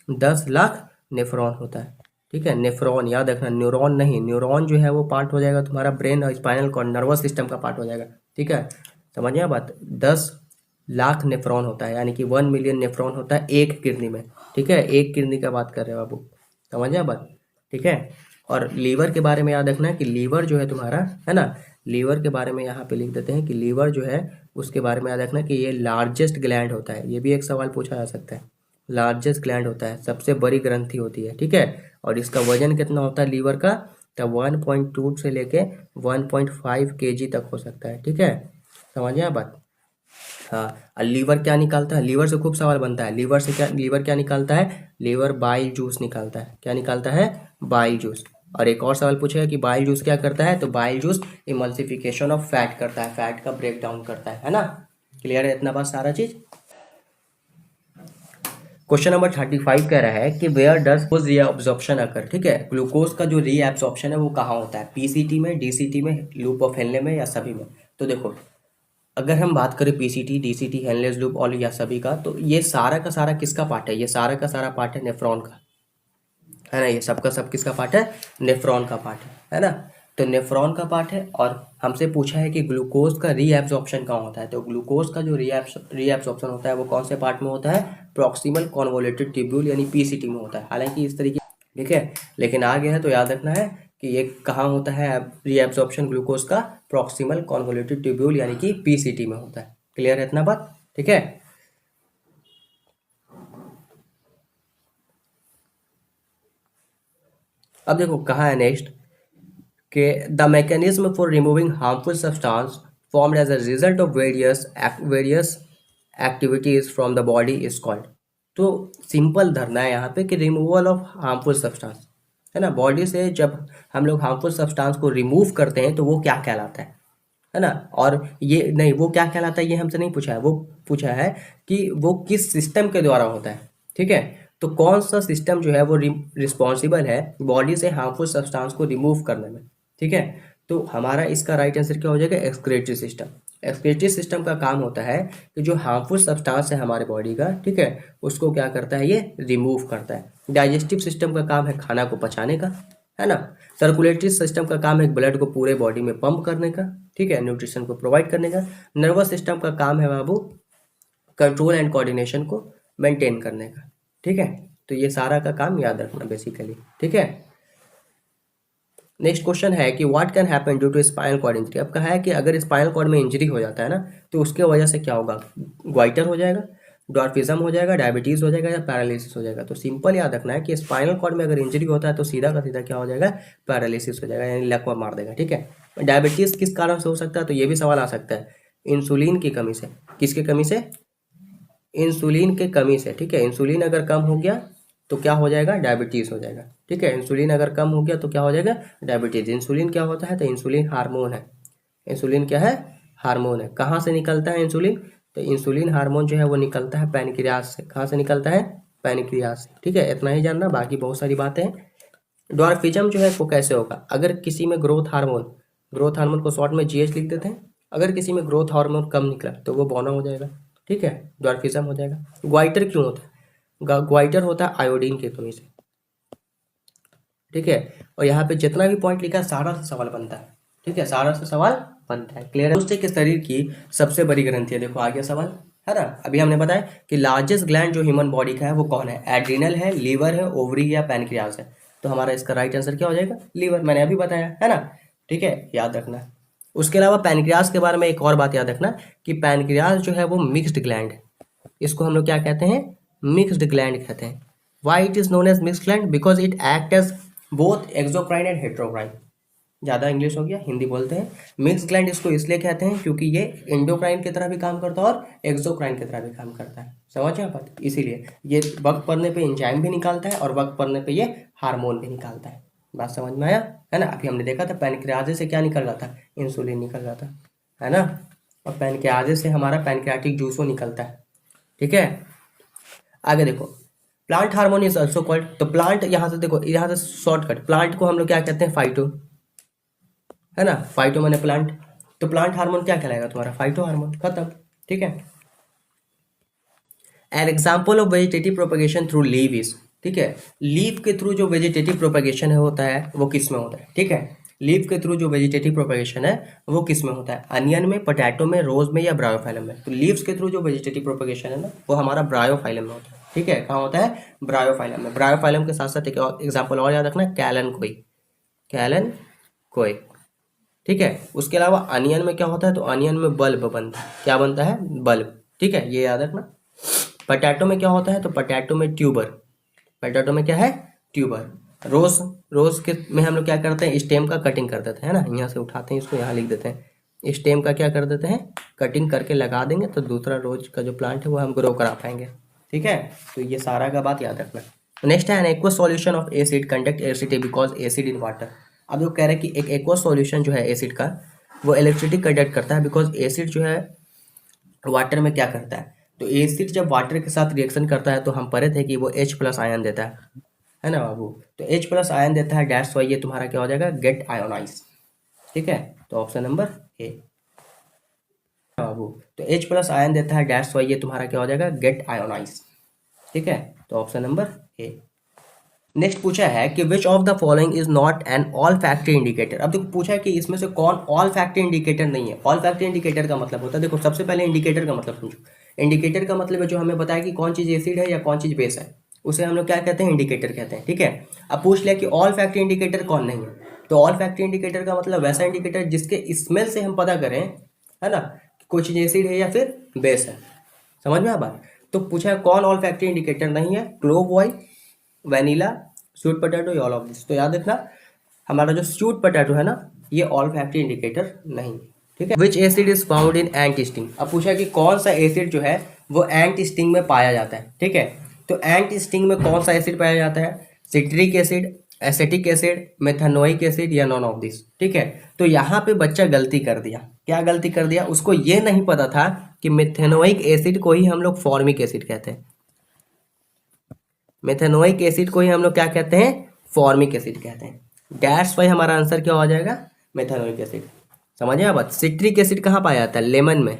10 लाख नेफ्रॉन होता है, ठीक है। नेफ्रॉन याद रखना, न्यूरॉन नहीं। न्यूरॉन जो है वो पार्ट हो जाएगा तुम्हारा ब्रेन और स्पाइनल कॉर्ड, नर्वस सिस्टम का पार्ट हो जाएगा, ठीक है। समझिए बात। 10 लाख नेफ्रॉन होता है, यानी कि 1 मिलियन नेफ्रॉन होता है एक किडनी में, ठीक है। एक किडनी का बात कर रहे हो बाबू, समझ आप बात, ठीक है। और लीवर के बारे में याद रखना है कि लीवर जो है तुम्हारा, है ना, लीवर के बारे में यहाँ पे लिख देते हैं कि लीवर जो है उसके बारे में याद रखना कि ये लार्जेस्ट ग्लैंड होता है। ये भी एक सवाल पूछा जा सकता है। लार्जेस्ट ग्लैंड होता है, सबसे बड़ी ग्रंथि होती है, ठीक है। और इसका वजन कितना होता है लीवर का, तो 1.2 से लेके 1.5 kg तक हो सकता है, ठीक है। समझिए आप बात। हाँ, और लीवर क्या निकालता है, लीवर से खूब सवाल बनता है। लीवर क्या निकालता है, लीवर बाइल जूस निकालता है। क्या निकालता है, बाइल जूस। और एक और सवाल पूछेगा कि बाइल जूस क्या करता है, तो bile juice emulsification of fat करता है, फैट का ब्रेक डाउन करता है ना। क्लियर है इतना बात सारा चीज। क्वेश्चन नंबर 35 कह रहा है कि वेयर डज ग्लूकोज रीअब्जॉर्प्शन अकर, ठीक है। ग्लूकोज का जो रीअब्जॉर्प्शन है वो कहाँ होता है, पीसीटी में, डीसीटी में, लूप ऑफ हेनले में, या सभी में। तो देखो, अगर हम बात करें पीसीटी, डीसीटी, हेनलेस लूप और या सभी का, तो ये सारा का सारा किसका पार्ट है, ये सारा का सारा पार्ट है नेफ्रॉन का, है ना। ये सबका सब किसका पार्ट है, नेफ्रॉन का पार्ट है ना। तो नेफ्रॉन का पार्ट है। और हमसे पूछा है कि ग्लूकोज का रीएब्जॉर्प्शन कहाँ होता है, तो ग्लूकोज का जो रीएब्जॉर्प्शन होता है वो कौन से पार्ट में होता है, प्रॉक्सिमल कॉन्वोल्यूटेड ट्यूब्यूल यानी पीसीटी में होता है। हालांकि इस तरीके, ठीक है, लेकिन आगे है तो याद रखना है कि ये कहाँ होता है रीएब्जॉर्प्शन ग्लूकोज का, प्रॉक्सिमल कॉन्वोल्यूटेड ट्यूब्यूल यानी कि पीसीटी में होता है। क्लियर है इतना बात, ठीक है। अब देखो कहाँ है नेक्स्ट, कि the mechanism for removing harmful substance formed as a result of various activities from the body is called. तो सिंपल धरना है यहाँ पे कि रिमूवल ऑफ हार्मफुल सब्सटेंस, है ना। बॉडी से जब हम लोग हार्मफुल सब्सटेंस को रिमूव करते हैं तो वो क्या कहलाता है ना। और ये नहीं, वो क्या कहलाता है ये हमसे नहीं पूछा है, वो पूछा है कि वो किस सिस्टम के द्वारा होता है, ठीक है। तो कौन सा सिस्टम जो है वो रिस्पॉन्सिबल है बॉडी से हार्मफुल सब्सटेंस को रिमूव करने में, ठीक है। तो हमारा इसका राइट आंसर क्या हो जाएगा, एक्सक्रीटरी सिस्टम। एक्सक्रीटरी सिस्टम का काम होता है कि जो हार्मफुल सब्सटेंस है हमारे बॉडी का, ठीक है, उसको क्या करता है, ये रिमूव करता है। डाइजेस्टिव सिस्टम का काम है खाना को पचाने का, है ना। सर्कुलेटरी सिस्टम का काम है ब्लड को पूरे बॉडी में पंप करने का, ठीक है, न्यूट्रिशन को प्रोवाइड करने का। नर्वस सिस्टम का काम है बाबू कंट्रोल एंड कोऑर्डिनेशन को मेंटेन करने का, ठीक है। तो ये सारा का काम याद रखना बेसिकली, ठीक है। नेक्स्ट क्वेश्चन है कि what can happen due to spinal cord injury. अब कहा है कि अगर स्पाइनल कॉर्ड में इंजरी हो जाता है ना, तो उसके वजह से क्या होगा, ग्वाइटर हो जाएगा, डॉर्फिज्म हो जाएगा, डायबिटीज हो जाएगा, या पैरालिसिस हो जाएगा। तो सिंपल याद रखना है कि स्पाइनल कॉर्ड में अगर इंजरी होता है तो सीधा का सीधा क्या हो जाएगा, पैरालिसिस हो जाएगा, यानी लकवा मार देगा, ठीक है। डायबिटीज किस कारण से हो सकता है, तो ये भी सवाल आ सकता है, इंसुलिन की कमी से। किसकी कमी से, इंसुलिन के कमी से, ठीक है। इंसुलिन अगर कम हो गया तो क्या हो जाएगा, डायबिटीज हो जाएगा, ठीक है। इंसुलिन अगर कम हो गया तो क्या हो जाएगा, डायबिटीज। इंसुलिन क्या होता है, तो इंसुलिन हार्मोन है। इंसुलिन क्या है, हार्मोन है। कहाँ से निकलता है इंसुलिन, तो इंसुलिन हार्मोन जो है वो निकलता है पैनक्रियास से। कहाँ से निकलता है, पैनक्रियास से, ठीक है। इतना ही जानना, बाकी बहुत सारी बातें हैं। डॉर्फिज्म जो है वो कैसे होगा, अगर किसी में ग्रोथ हार्मोन को शॉर्ट में जीएच लिख देते हैं, अगर किसी में ग्रोथ हार्मोन कम निकला तो वो बौना हो जाएगा, ठीक है, डॉर्फिज्म हो जाएगा। ग्वाइटर क्यों होता है, ग्वाइटर होता है आयोडीन की कमी से, ठीक है। और यहाँ पे जितना भी पॉइंट लिखा है सारा से सवाल बनता है, ठीक है, सारा से सवाल बनता है। क्लियर है। मनुष्य के शरीर की सबसे बड़ी ग्रंथि है, देखो आ गया सवाल, है ना। अभी हमने बताया कि लार्जेस्ट ग्लैंड जो ह्यूमन बॉडी का है वो कौन है, एड्रिनल है, लीवर है, ओवरी या पैनक्रियास है। तो हमारा इसका राइट आंसर क्या हो जाएगा, लीवर। मैंने अभी बताया, है ना, ठीक है, याद रखना। उसके अलावा पैनक्रियास के बारे में एक और बात याद रखना कि पैनक्रियास जो है वो मिक्स्ड ग्लैंड है। इसको हम लोग क्या कहते हैं, मिक्स्ड ग्लैंड कहते हैं। Why it is known as mixed gland, because it act as both exocrine and heterocrine. ज़्यादा इंग्लिश हो गया, हिंदी बोलते हैं। मिक्स ग्लैंड इसको इसलिए कहते हैं क्योंकि ये एंडोक्राइन की तरह भी काम करता है और एक्सोक्राइन की तरह भी काम करता है। समझ में बात, इसीलिए ये वक्त पड़ने पे एंजाइम भी निकालता है और वक्त पड़ने पे ये हार्मोन भी निकालता है। बात समझ में आया, है ना। अभी हमने देखा था पैनक्रियाज से क्या निकल रहा था, इंसुलिन निकल रहा था, है ना। और पैनक्रियाज से हमारा पैनक्रियाटिक जूसो निकलता है, ठीक है। आगे देखो, plant hormone is also called. तो प्लांट, यहाँ से देखो, यहाँ से शॉर्टकट, प्लांट को हम लोग क्या कहते हैं, फाइटो, है ना। फाइटो माने प्लांट, तो प्लांट हार्मोन क्या कहलाएगा तुम्हारा, फाइटो हार्मोन, खत्म, ठीक है। An example of vegetative propagation through leave is, ठीक है। लीव के थ्रू जो वेजिटेटिव प्रोपगेशन है होता है वो किस में होता है, ठीक है। लीव के थ्रू जो वेजिटेटिव प्रोपगेशन है वो किस में होता है, अनियन में, पोटैटो में, रोज में, या ब्रायोफाइलम में। तो लीव्स के थ्रू जो वेजिटेटिव प्रोपगेशन है ना वो हमारा ब्रायोफाइलम में होता है, ठीक है, कहाँ होता है, ब्रायोफाइलम में। ब्रायोफाइलम के साथ साथ एक एग्जाम्पल और याद रखना, कैलन कोई, कैलन कोई, ठीक है। उसके अलावा अनियन में क्या होता है, तो अनियन में बल्ब बनता है, क्या बनता है, बल्ब, ठीक है, ये याद रखना। पटैटो में क्या होता है, तो पटैटो में ट्यूबर, पटैटो में क्या है, ट्यूबर। रोज, रोज के में हम लोग क्या करते हैं, स्टेम का कटिंग कर देते हैं ना, यहाँ से उठाते हैं इसको, यहाँ लिख देते हैं, स्टेम का क्या कर देते हैं, कटिंग करके लगा देंगे, तो दूसरा रोज का जो प्लांट है वो हम ग्रो करा पाएंगे, ठीक है। तो ये सारा का बात याद रखना। नेक्स्ट है an aqueous solution of acid conduct electricity because acid in water. अब जो कह रहे हैं कि एक एक्वस सॉल्यूशन जो है एसिड का, वो इलेक्ट्रिसिटी कंडक्ट करता है बिकॉज एसिड जो है वाटर में क्या करता है, तो एसिड जब वाटर के साथ रिएक्शन करता है तो हम पढ़े थे कि वो H+ आयन देता है ना बाबू। तो H+ आयन देता है, डैश वाई, ये तुम्हारा क्या हो जाएगा, गेट आयोनाइज, ठीक है। तो ऑप्शन नंबर ए बाबू, तो H+ आयन देता है, डैश वाई, ये तुम्हारा क्या हो जाएगा, गेट आयोनाइज, ठीक है। तो ऑप्शन नंबर ए। नेक्स्ट पूछा है कि विच of the following is not an all factory indicator. अब देखो पूछा है कि इसमें से कौन ऑल फैक्ट्री इंडिकेटर नहीं है। ऑल फैक्ट्री इंडिकेटर का मतलब होता है, देखो सबसे पहले इंडिकेटर का मतलब समझो। इंडिकेटर का मतलब है जो हमें बताया कि कौन चीज़ एसिड है या कौन चीज़ बेस है, उसे हम लोग क्या कहते हैं, इंडिकेटर कहते हैं, ठीक है। अब पूछ लिया कि ऑल फैक्ट्री इंडिकेटर कौन नहीं है, तो ऑल फैक्ट्री इंडिकेटर का मतलब वैसा इंडिकेटर जिसके स्मेल से हम पता करें, है ना, कि कोई चीज़ एसिड है या फिर बेस है। समझ में आ बात। तो पूछा है कौन ऑल फैक्ट्री इंडिकेटर नहीं है, clove oil, vanilla, sweet potato, या ऑल ऑफ दिस। तो याद रखना हमारा जो स्वीट पोटैटो है ना, ये ऑल फैक्ट्री इंडिकेटर नहीं, ठीक है। विच acid is found in ant sting. अब पूछा है कि कौन सा एसिड जो है वो एंट स्टिंग में पाया जाता है, ठीक है। तो एंट स्टिंग में कौन सा एसिड पाया जाता है, citric acid, acetic acid, methanoic acid, या नॉन ऑफ दिस, ठीक है। तो यहाँ पे बच्चा गलती कर दिया, क्या गलती कर दिया, उसको ये नहीं पता था कि मेथनोइक एसिड को ही हम लोग फॉर्मिक एसिड कहते हैं, मेथेनोइक एसिड को ही हम लोग क्या कहते हैं, फॉर्मिक एसिड कहते हैं। डैश वाई हमारा आंसर क्या हो जाएगा, मेथेनोइक एसिड। समझ में बात। सिट्रिक एसिड कहाँ पाया जाता है, लेमन में,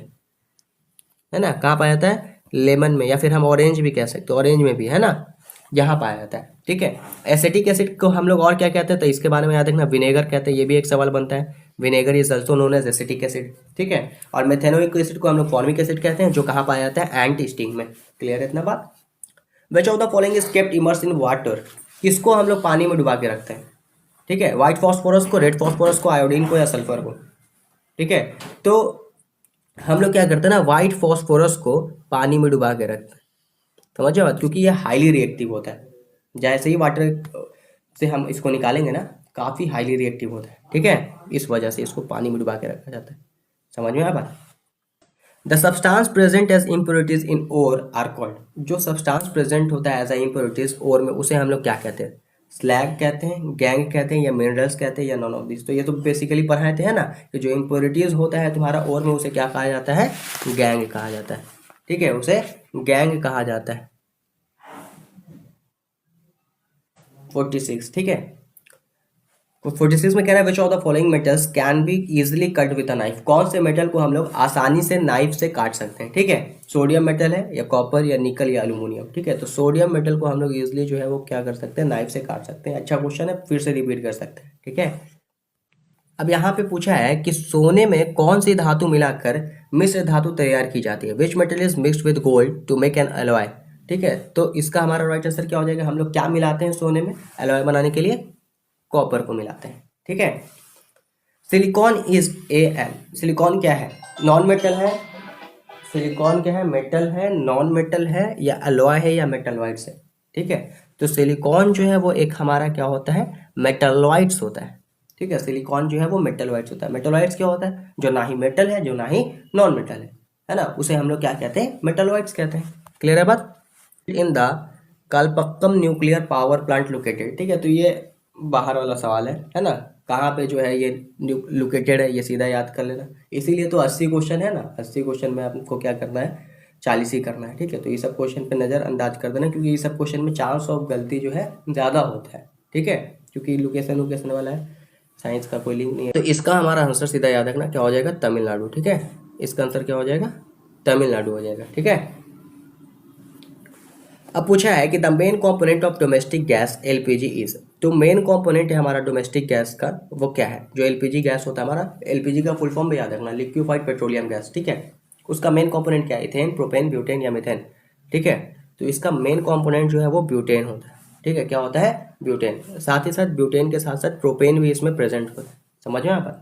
है ना, कहाँ पाया जाता है, लेमन में, या फिर हम ऑरेंज भी कह सकते हैं, ऑरेंज में भी, है ना, यहाँ पाया जाता है, ठीक है। एसिटिक एसिड को हम लोग और क्या कहते हैं, तो इसके बारे में याद रखना, विनेगर कहते हैं, ये भी एक सवाल बनता है, vinegar is also known as acetic acid, ठीक है। और मेथेनोइक एसिड को हम लोग फॉर्मिक एसिड कहते हैं, जो कहाँ पाया जाता है, एंट स्टिंग में। क्लियर है इतना बात। विच of the following is kept immerse in water. किसको हम लोग पानी में डुबा के रखते हैं, ठीक है, व्हाइट फॉस्फोरस को, रेड फॉस्फोरस को, आयोडीन को, या सल्फर को, ठीक है। तो हम लोग क्या करते हैं ना, व्हाइट फॉस्फोरस को पानी में डुबा के रखते हैं, समझे बात, क्योंकि ये हाईली रिएक्टिव होता है। जैसे ही वाटर से हम इसको निकालेंगे ना, काफ़ी हाईली रिएक्टिव होता है, ठीक है, इस वजह से इसको पानी में डुबा के रखा जाता है। समझ में आ बात। The substance present as impurities in ore are called. जो सब्सटेंस प्रेजेंट होता है एज ए इम्प्योरिटीज ओर में, उसे हम लोग क्या कहते हैं, स्लैग कहते हैं, गैंग कहते हैं, या मिनरल्स कहते हैं, या नॉन ऑफ दिस। तो ये तो बेसिकली पढ़ाए थे, है ना, कि जो इम्प्योरिटीज होता है तुम्हारा ओर में, उसे क्या कहा जाता है, गैंग कहा जाता है, ठीक है, उसे गैंग कहा जाता है। 46, ठीक है। 46 में कह रहा है which of the following metals can be easily cut with a knife. कौन से मेटल को हम लोग आसानी से नाइफ से काट सकते हैं, ठीक है। सोडियम मेटल है, या कॉपर, या निकल, या एल्यूमिनियम, ठीक है। तो सोडियम मेटल को हम लोग इजिली जो है वो क्या कर सकते हैं, नाइफ से काट सकते हैं। अच्छा क्वेश्चन है, फिर से रिपीट कर सकते हैं, ठीक है। अब यहाँ पे पूछा है कि सोने में कौन सी धातु मिलाकर मिश्र धातु तैयार की जाती है। Which metal is mixed with gold to make an alloy, ठीक है। तो इसका हमारा राइट आंसर क्या हो जाएगा, हम लोग क्या मिलाते हैं सोने में एलॉय बनाने के लिए, कॉपर को मिलाते हैं, ठीक है। Silicon is Al। सिलिकॉन क्या है, नॉन मेटल है, सिलिकॉन क्या है, मेटल है, नॉन मेटल है, या अलॉय है, या मेटलॉइड्स है, ठीक है। तो सिलिकॉन जो है वो एक हमारा क्या होता है, मेटलॉइड्स होता है, ठीक है। सिलिकॉन जो है वो मेटलॉइड्स होता है। मेटलॉइड्स क्या होता है, जो ना ही मेटल है, जो ना ही नॉन मेटल है ना, उसे हम लोग क्या कहते हैं, मेटलॉइड्स कहते हैं। क्लियर है बात। In the Kalpakkam nuclear power plant located, ठीक है। तो ये बाहर वाला सवाल है ना, कहाँ पे जो है ये लोकेटेड है, ये सीधा याद कर लेना। इसीलिए तो 80 क्वेश्चन है ना, 80 क्वेश्चन में आपको क्या करना है, 40 ही करना है, ठीक है। तो ये सब क्वेश्चन पे नज़रअंदाज कर देना, क्योंकि ये सब क्वेश्चन में चांस ऑफ गलती जो है ज़्यादा होता है, ठीक है, क्योंकि लोकेशन वाला है, साइंस का कोई लिंक नहीं है। तो इसका हमारा आंसर सीधा याद रखना क्या हो जाएगा, तमिलनाडु, ठीक है। इसका आंसर क्या हो जाएगा, तमिलनाडु हो जाएगा, ठीक है। अब पूछा है कि the main component of domestic gas LPG is. तो मेन कंपोनेंट है हमारा डोमेस्टिक गैस का, वो क्या है, जो एलपीजी गैस होता है हमारा, एलपीजी का फुल फॉर्म भी याद रखना, लिक्विफाइड पेट्रोलियम गैस, ठीक है। उसका मेन कंपोनेंट क्या है, इथेन, प्रोपेन, ब्यूटेन, या मीथेन, ठीक है। तो इसका मेन कंपोनेंट जो है वो ब्यूटेन होता है। ठीक है, क्या होता है? ब्यूटेन। साथ ही साथ ब्यूटेन के साथ साथ प्रोपेन भी इसमें प्रेजेंट होता है। समझ में आ पाए?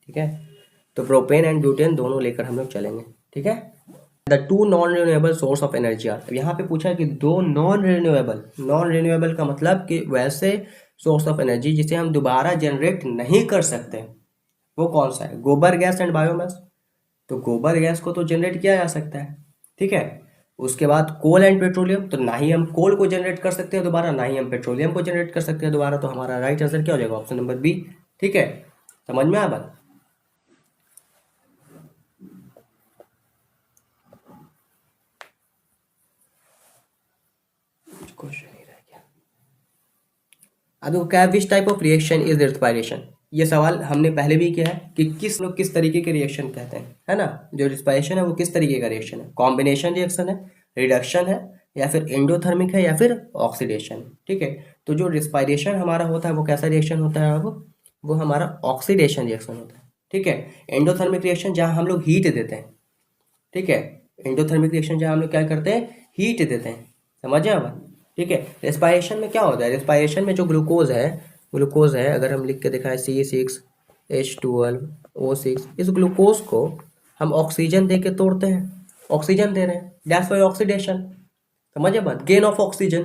ठीक है, तो प्रोपेन एंड ब्यूटेन दोनों लेकर हम लोग चलेंगे। ठीक है, the two non renewable source of energy are. यहाँ पे पूछा है कि दो नॉन रिन्यूएबल का मतलब कि वैसे सोर्स ऑफ एनर्जी जिसे हम दोबारा जनरेट नहीं कर सकते, वो कौन सा है? गोबर गैस एंड बायोमास। तो गोबर गैस को तो जनरेट किया जा सकता है। ठीक है, उसके बाद कोल एंड पेट्रोलियम, तो ना ही हम कोल को जनरेट कर सकते हैं दोबारा, ना ही हम पेट्रोलियम को जनरेट कर सकते हैं दोबारा। तो हमारा राइट आंसर क्या हो जाएगा? Option number B. ठीक है, समझ में आया बात? क्वेश्चन नहीं रह गया। अब देखो क्या, which type of reaction is respiration. ये सवाल हमने पहले भी किया है कि किस लोग किस तरीके के रिएक्शन कहते हैं, है ना? जो रिस्पायरेशन है वो किस तरीके का रिएक्शन है? कॉम्बिनेशन रिएक्शन है, रिडक्शन है, या फिर एंडोथर्मिक है, या फिर ऑक्सीडेशन। ठीक है, तो जो रिस्पायरेशन हमारा होता है वो कैसा रिएक्शन होता है? वो हमारा ऑक्सीडेशन रिएक्शन होता है। ठीक है, एंडोथर्मिक रिएक्शन जहाँ हम लोग हीट देते हैं। ठीक है, एंडोथर्मिक रिएक्शन जहाँ हम लोग क्या करते हैं? हीट देते हैं। समझ आए बात? ठीक है, रेस्पायरेशन में क्या होता है? रेस्पायरेशन में जो ग्लूकोज है अगर हम लिख के दिखाएं C6H12O6, इस ग्लूकोज को हम ऑक्सीजन दे के तोड़ते हैं, ऑक्सीजन दे रहे हैं, दैट्स वाई ऑक्सीडेशन। समझ आए बात? Gain of oxygen.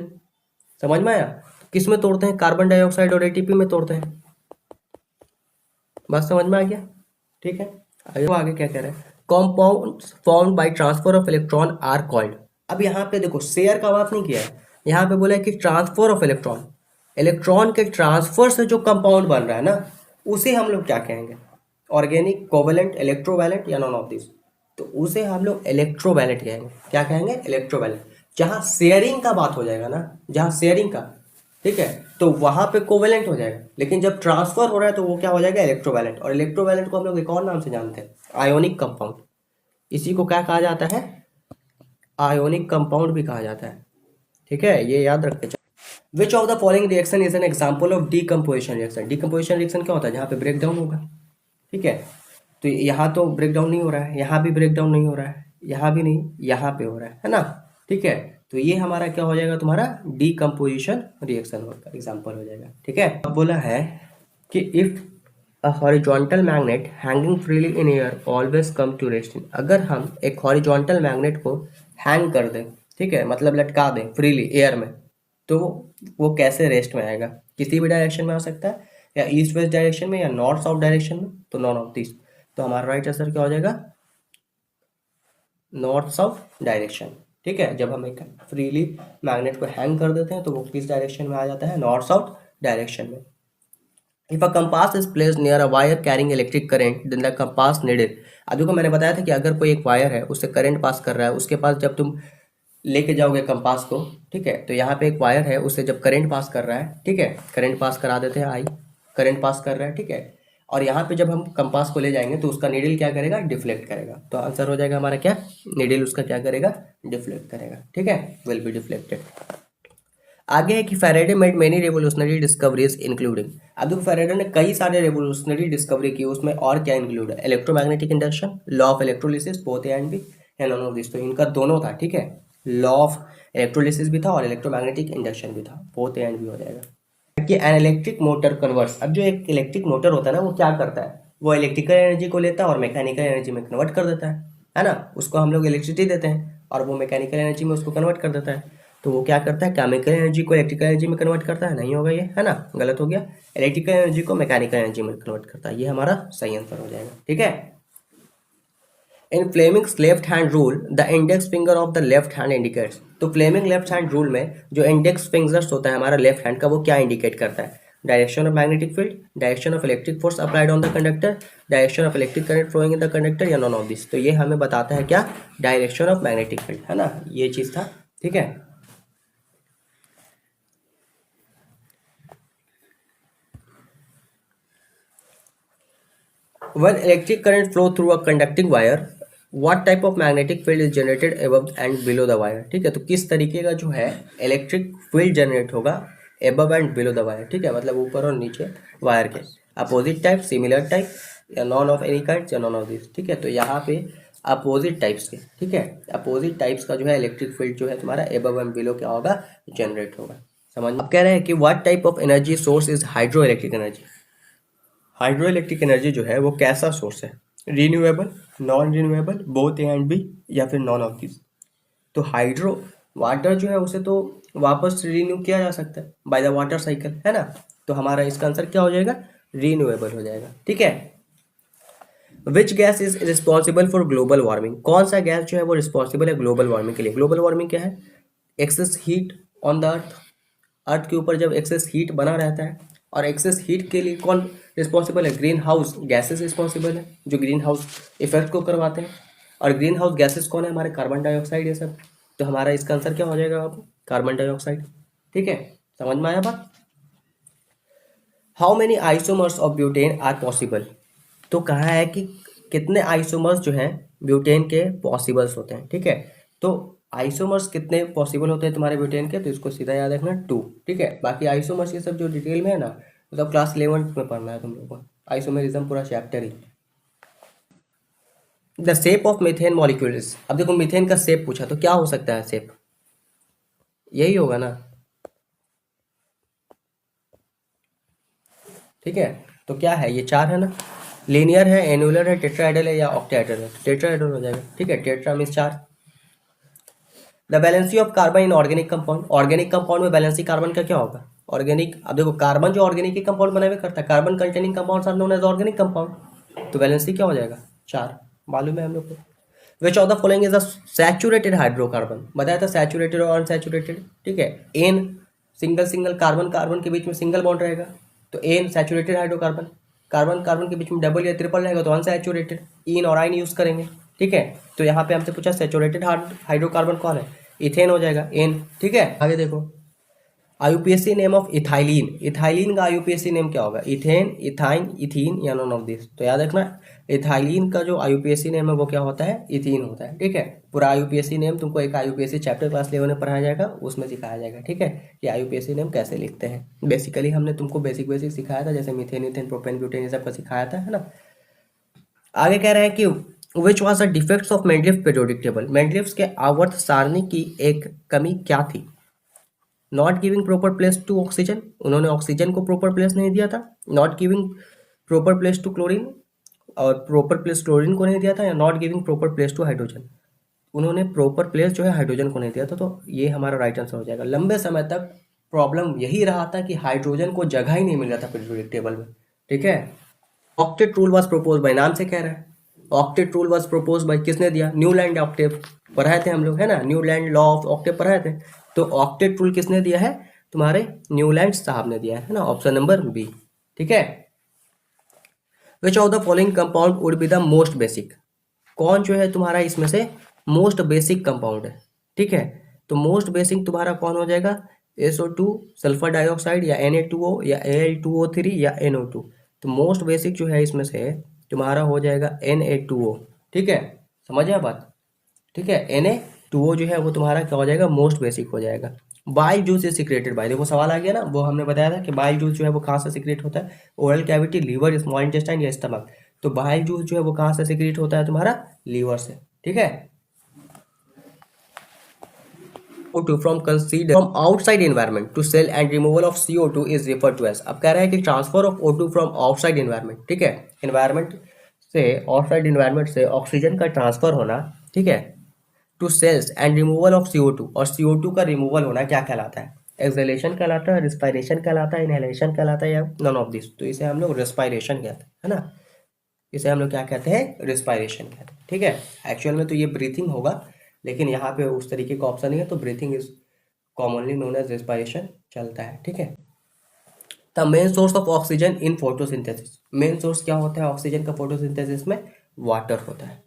समझ में आया? किस में तोड़ते हैं? कार्बन डाइऑक्साइड और एटीपी में तोड़ते हैं। बात समझ में आ गया? ठीक है, आगे क्या कह रहे हैं? compounds formed by transfer of electron are called। अब यहाँ पे देखो शेयर का बात नहीं किया है, यहाँ पे बोला है कि ट्रांसफर ऑफ इलेक्ट्रॉन, इलेक्ट्रॉन के ट्रांसफर से जो कंपाउंड बन रहा है ना, उसे हम लोग क्या कहेंगे? ऑर्गेनिक, कोवेलेंट, इलेक्ट्रोवैलेंट, या नॉन ऑफ दिस? तो उसे हम लोग इलेक्ट्रोवैलेंट कहेंगे। क्या कहेंगे? इलेक्ट्रोवैलेंट। जहाँ शेयरिंग का बात हो जाएगा ना, जहाँ शेयरिंग का, ठीक है, तो वहां पे कोवेलेंट हो जाएगा, लेकिन जब ट्रांसफर हो रहा है तो वो क्या हो जाएगा? इलेक्ट्रोवैलेंट। और इलेक्ट्रोवैलेंट को हम लोग एक और नाम से जानते हैं, आयोनिक कंपाउंड। इसी को क्या कहा जाता है? आयोनिक कंपाउंड भी कहा जाता है। ठीक है, ये याद रखते चलो। विच of the following reaction is an example of decomposition reaction. Decomposition reaction क्या होता है? जहाँ पे ब्रेक डाउन होगा। ठीक है, तो यहाँ तो ब्रेक डाउन नहीं हो रहा है, यहाँ भी ब्रेक डाउन नहीं हो रहा है, यहाँ भी नहीं, यहाँ पे हो रहा है ना? ठीक है, तो ये हमारा क्या हो जाएगा? तुम्हारा डीकम्पोजिशन रिएक्शन होगा, एग्जाम्पल हो जाएगा। ठीक है, अब बोला है कि if a horizontal magnet hanging freely in air always come to rest in. अगर हम एक हॉरिजॉन्टल मैग्नेट को हैंग कर दें, ठीक है, मतलब लटका दें फ्रीली एयर में, तो वो कैसे रेस्ट में आएगा? किसी भी डायरेक्शन में आ सकता है, या ईस्ट वेस्ट डायरेक्शन में, या नॉर्थ साउथ डायरेक्शन में, तो नॉन ऑफ दिस। तो हमारा राइट आंसर क्या हो जाएगा? North south direction. ठीक है, जब हम एक फ्रीली मैग्नेट को हैंग कर देते हैं तो वो किस डायरेक्शन में आ जाता है? नॉर्थ साउथ डायरेक्शन में। If a compass is placed near a wire carrying electric current then the compass needle. अब देखो मैंने बताया था कि अगर कोई एक वायर है उससे करंट पास कर रहा है, उसके पास जब तुम लेके जाओगे कंपास को, ठीक है, तो यहाँ पे एक वायर है, उससे जब करंट पास कर रहा है, ठीक है, करंट पास करा देते हैं, आई करंट पास कर रहा है, ठीक है, और यहाँ पे जब हम कंपास को ले जाएंगे तो उसका नीडल क्या करेगा? डिफ्लेक्ट करेगा। तो आंसर हो जाएगा हमारा क्या? नीडल उसका क्या करेगा? डिफ्लेक्ट करेगा। ठीक है, विल बी डिफ्लेक्टेड। आगे है कि Faraday made many revolutionary discoveries including. अब देखो फैराडे ने कई सारे रेवोल्यूशनरी डिस्कवरी की, उसमें और क्या इंक्लूड है? Electromagnetic induction, law of electrolysis, both A and B, या नॉन ऑफ दिस। तो इनका दोनों था। ठीक है, लॉ ऑफ इलेक्ट्रोलिसिस भी था और इलेक्ट्रोमैग्नेटिक इंडक्शन भी था, बोथ ए एंड बी हो जाएगा। कि एन इलेक्ट्रिक मोटर कन्वर्ट्स। अब जो एक इलेक्ट्रिक मोटर होता है ना, वो क्या करता है? वो इलेक्ट्रिकल एनर्जी को लेता है और मैकेनिकल एनर्जी में कन्वर्ट कर देता है ना? उसको हम लोग इलेक्ट्रिसिटी देते हैं और वो मैकेनिकल एनर्जी में उसको कन्वर्ट कर देता है। तो वो क्या करता है? केमिकल एनर्जी को इलेक्ट्रिकल एनर्जी में कन्वर्ट करता है। नहीं होगा ये, है ना? गलत हो गया। इलेक्ट्रिकल एनर्जी को मैकेनिकल एनर्जी में कन्वर्ट करता है, ये हमारा सही आंसर हो जाएगा। ठीक है, in Fleming's left hand rule the index finger of the left hand indicates. तो फ्लेमिंग लेफ्ट हैंड रूल में जो इंडेक्स फिंगर्स होता है हमारा लेफ्ट हैंड का, वो क्या इंडिकेट करता है? Direction of magnetic field, direction of electric force applied on the conductor, direction of electric current flowing in the conductor, या नॉन ऑफ दिस। तो ये हमें बताता है क्या? डायरेक्शन ऑफ मैग्नेटिक फील्ड, है ना? ये चीज था। ठीक है, when electric current flow through a conducting wire, what type of magnetic field is generated above and below the wire। ठीक है, तो किस तरीके का जो है इलेक्ट्रिक फील्ड जनरेट होगा above and below the wire। ठीक है, मतलब ऊपर और नीचे वायर के। अपोजिट टाइप, सिमिलर टाइप, या नॉन ऑफ एनी काइंड, या नॉन ऑफ दिस। ठीक है, तो यहाँ पे अपोजिट टाइप्स के, ठीक है, अपोजिट टाइप्स का जो है इलेक्ट्रिक फील्ड जो है तुम्हारा एबव एंड बिलो क्या होगा, जनरेट होगा। समझ, अब कह रहे हैं कि what type of energy source is hydro electric energy. Hydro electric energy जो है वो कैसा सोर्स है, renewable, non renewable, both A and B, या फिर नॉन ऑफ दिस। तो हाइड्रो वाटर जो है उसे तो वापस रिन्यू किया जा सकता है बाय द वाटर साइकिल, है ना। तो हमारा इसका आंसर क्या हो जाएगा, रीन्यूएबल हो जाएगा, ठीक है। Which gas is responsible for global warming, कौन सा गैस जो है वो रिस्पॉन्सिबल है ग्लोबल वार्मिंग के लिए। ग्लोबल वार्मिंग क्या है, excess heat on the earth, earth के ऊपर जब एक्सेस हीट बना रहता है, और एक्सेस हीट के लिए कौन रिस्पॉन्सिबल है, ग्रीन हाउस गैसेस रिस्पॉन्सिबल है जो ग्रीन हाउस इफेक्ट को करवाते हैं। और ग्रीन हाउस गैसेस कौन है, हमारे कार्बन डाइऑक्साइड, ये सब। तो हमारा इसका आंसर क्या हो जाएगा, कार्बन डाइऑक्साइड, ठीक है। समझ में आया बात। How many isomers of butane are possible, तो कहा है कि कितने आइसोमर्स जो हैं ब्यूटेन के पॉसिबल्स होते हैं, ठीक है। तो आइसोमर्स कितने पॉसिबल होते हैं तुम्हारे ब्यूटेन के, तो इसको सीधा याद रखना 2, ठीक है। बाकी आइसोमर्स ये सब जो डिटेल में है ना, तो सब क्लास 11 में पढ़ना है तुम लोगों को, आइसोमेरिज्म पूरा chapter he. The shape of methane molecules, अब देखो मीथेन का शेप पूछा तो क्या हो सकता है शेप, यही होगा ना, ठीक है। तो क्या है, ये 4 है ना, लीनियर है, एनुलर है, टेट्राहेड्रल है, या ऑक्टाहेड्रल है। टेट्राहेड्रल हो जाएगा, ठीक है, tetra means 4। The valency of carbon in organic compound, organic compound में बैलेंसी कार्बन का क्या होगा, ऑर्गेनिक। अब देखो कार्बन जो ऑर्गेनिक के कंपाउंड बनाए हुए करता है, carbon containing compounds are known as organic compound, तो बैलेंसी क्या हो जाएगा 4, मालूम है हम लोग को। Which of the following is a saturated hydrocarbon, बताया था सैचुरेटेड और अनसैचुरेटेड, ठीक है। An single single carbon carbon के बीच में सिंगल बॉन्ड रहेगा, तो an saturated hydrocarbon, carbon carbon के बीच में डबल या ट्रिपल रहेगा तो अनसैचुरेटेड, इन और आइन यूज करेंगे, ठीक है। तो यहाँ पे हमसे पूछा सैचुरेटेड हाइड्रोकार्बन कौन है, इथेन हो जाएगा, एन, ठीक है। आगे देखो, IUPAC name of ethylene, ethylene का आईयूपीएसी नेम क्या होगा, इथेन, इथाइन, इथीन, या नॉन ऑफ दिस। तो याद रखना इथाइलिन का जो आईयूपीएसी नेम है वो क्या होता है, इथीन होता है, ठीक है। पूरा आईयूपीएसी नेम तुमको एक आईयूपीएसी चैप्टर क्लास 11 में पढ़ाया जाएगा, उसमें सिखाया जाएगा, ठीक है, कि आईयूपीएसी नेम कैसे लिखते हैं। बेसिकली हमने तुमको बेसिक बेसिक सिखाया था, जैसे मीथेन, इथेन, प्रोपेन, ब्यूटेन, ये सब का सिखाया था, है ना। आगे कह रहे हैं कि which was the defects of Mendeleev periodic table, Mendeleev के आवर्त सारणी की एक कमी क्या थी। Not giving proper place to oxygen, उन्होंने ऑक्सीजन को प्रॉपर प्लेस नहीं दिया था। Not giving proper place to chlorine, और प्रॉपर प्लेस क्लोरीन को नहीं दिया था। या not giving proper place to hydrogen, उन्होंने प्रॉपर प्लेस जो है हाइड्रोजन को नहीं दिया था। तो ये हमारा राइट आंसर हो जाएगा। लंबे समय तक प्रॉब्लम यही रहा था कि हाइड्रोजन को जगह ही नहीं मिल रहा था पीरियोडिक टेबल में, ठीक है। Octet rule was propose by, नाम से कह रहा है, octet rule was propose by, किसने दिया, न्यूलैंड ऑक्टेव, पढ़ाए थे हम लोग, है ना, न्यूलैंड लॉ ऑफ ऑक्टेव पढ़ाए थे। तो ऑक्टेट रूल किसने दिया है, तुम्हारे न्यूलैंड साहब ने दिया है ना, ऑप्शन नंबर बी, ठीक है। Which of the following compound would be the most basic, कौन जो है तुम्हारा इसमें से मोस्ट बेसिक कंपाउंड है, ठीक है। तो मोस्ट बेसिक तुम्हारा कौन हो जाएगा, SO2, सल्फर डाइऑक्साइड, या Na2O, या Al2O3, या NO2। तो मोस्ट बेसिक जो है इसमें से तुम्हारा हो जाएगा Na2O, ठीक है। समझ आया बात, ठीक है। Na2O जो है वो तुम्हारा क्या हो जाएगा, मोस्ट बेसिक हो जाएगा। Bile juice is secreted by, देखो सवाल आ गया ना, वो हमने बताया था कि बाइल जूस जो है वो कहाँ से सिक्रेट होता है, oral cavity, liver, small intestine, या स्टमक। तो बाइल जूस जो है वो कहाँ से सिक्रेट होता है, तुम्हारा लीवर से, ठीक है। CO2 from outside environment to cell and removal of CO2 is referred to as, अब कह रहा है कि transfer of O2 from outside environment, ठीक है, एनवायरनमेंट से, आउटसाइड एनवायरनमेंट से ऑक्सीजन का ट्रांसफर होना, ठीक है, to cells and removal of CO2, और CO2 का रिमूवल होना क्या कहलाता है, एक्सहेलेशन कहलाता है, रिस्पायरेशन कहलाता है, इनहेलेशन कहलाता है, या नन ऑफ दिस। तो इसे हम लोग रिस्पायरेशन कहते हैं, है ना, इसे हम लोग क्या कहते हैं, रिस्पायरेशन कहते हैं, ठीक है। एक्चुअल में तो ये ब्रीथिंग होगा, लेकिन यहाँ पे उस तरीके का ऑप्शन नहीं है, तो breathing is commonly known as respiration चलता है, ठीक है। The main source of oxygen in photosynthesis, main source क्या होता है ऑक्सीजन का फोटोसिंथेसिस में, वाटर होता है,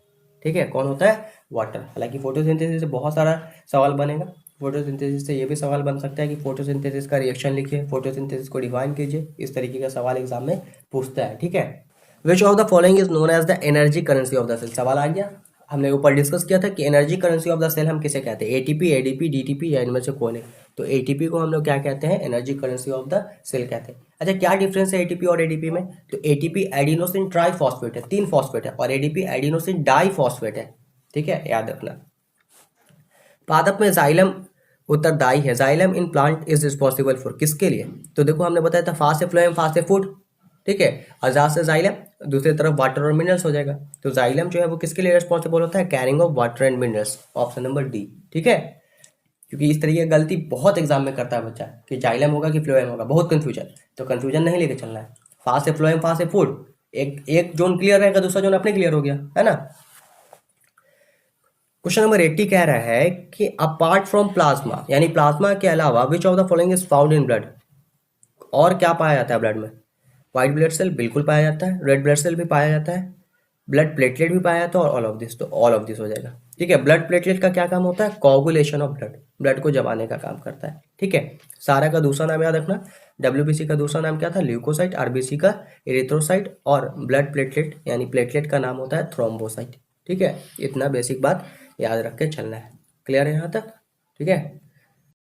ठीक है। कौन होता है, वाटर। हालांकि फोटोसिंथेसिस से बहुत सारा सवाल बनेगा, फोटोसिंथेसिस से ये भी सवाल बन सकता है कि फोटोसिंथेसिस का रिएक्शन लिखिए, फोटोसिंथेसिस को डिफाइन कीजिए, इस तरीके का सवाल एग्जाम में पूछता है, ठीक है। Which of the following is known as the energy currency of the cell, सवाल आ गया। हमने ऊपर डिस्कस किया था कि energy currency of the cell हम किसे कहते हैं, ATP, ADP, DTP, या इनमें से कौन है। तो ATP को हम लोग क्या कहते हैं, energy currency of the cell कहते हैं। अच्छा, क्या डिफरेंस है ATP और ADP में, तो ATP एडिनोसिन ट्राइफॉस्फेट है, 3 फॉस्फेट है, और ADP एडिनोसिन डाइफॉस्फेट है, ठीक है, याद रखना। पादप में जाइलम उत्तरदायी है। Xylem in plant is responsible for, किसके लिए? तो देखो हमने बताया था फास्ट से फ्लोएम, फास्ट से फूड, ठीक है, आजाद से जाइलम, दूसरी तरफ वाटर और मिनरल्स हो जाएगा। तो जाइलम जो है वो किसके लिए रिस्पॉन्सिबल होता है? Carrying of water and minerals, option number D, ठीक है। क्योंकि इस तरीके की गलती बहुत एग्जाम में करता है बच्चा कि जाइलम होगा कि फ्लोएम होगा, बहुत कंफ्यूजन, तो कंफ्यूजन नहीं लेके चलना है। फास्ट से फ्लोएम, फास्ट से फूड, एक एक जोन क्लियर रहेगा, दूसरा जोन अपने क्लियर हो गया, है ना। क्वेश्चन नंबर 80 कह रहा है कि अपार्ट फ्रॉम प्लाज्मा, यानी प्लाज्मा के अलावा विच of the following is found in blood, और क्या पाया जाता है ब्लड में? व्हाइट ब्लड सेल बिल्कुल पाया जाता है, रेड ब्लड सेल भी पाया जाता है, ब्लड प्लेटलेट भी पाया जाता है, और ऑल ऑफ दिस, तो ऑल ऑफ दिस हो जाएगा, ठीक है। ब्लड प्लेटलेट का क्या काम होता है? कोगुलेशन ऑफ ब्लड, ब्लड को जमाने का काम करता है, ठीक है। सारा का दूसरा नाम याद रखना, डब्ल्यूबीसी का दूसरा नाम क्या था? ल्यूकोसाइट, आरबीसी का एरिथ्रोसाइट, और ब्लड प्लेटलेट यानी प्लेटलेट का नाम होता है थ्रोम्बोसाइट, ठीक है। इतना बेसिक बात याद रख के चलना है। क्लियर है यहाँ तक? ठीक है।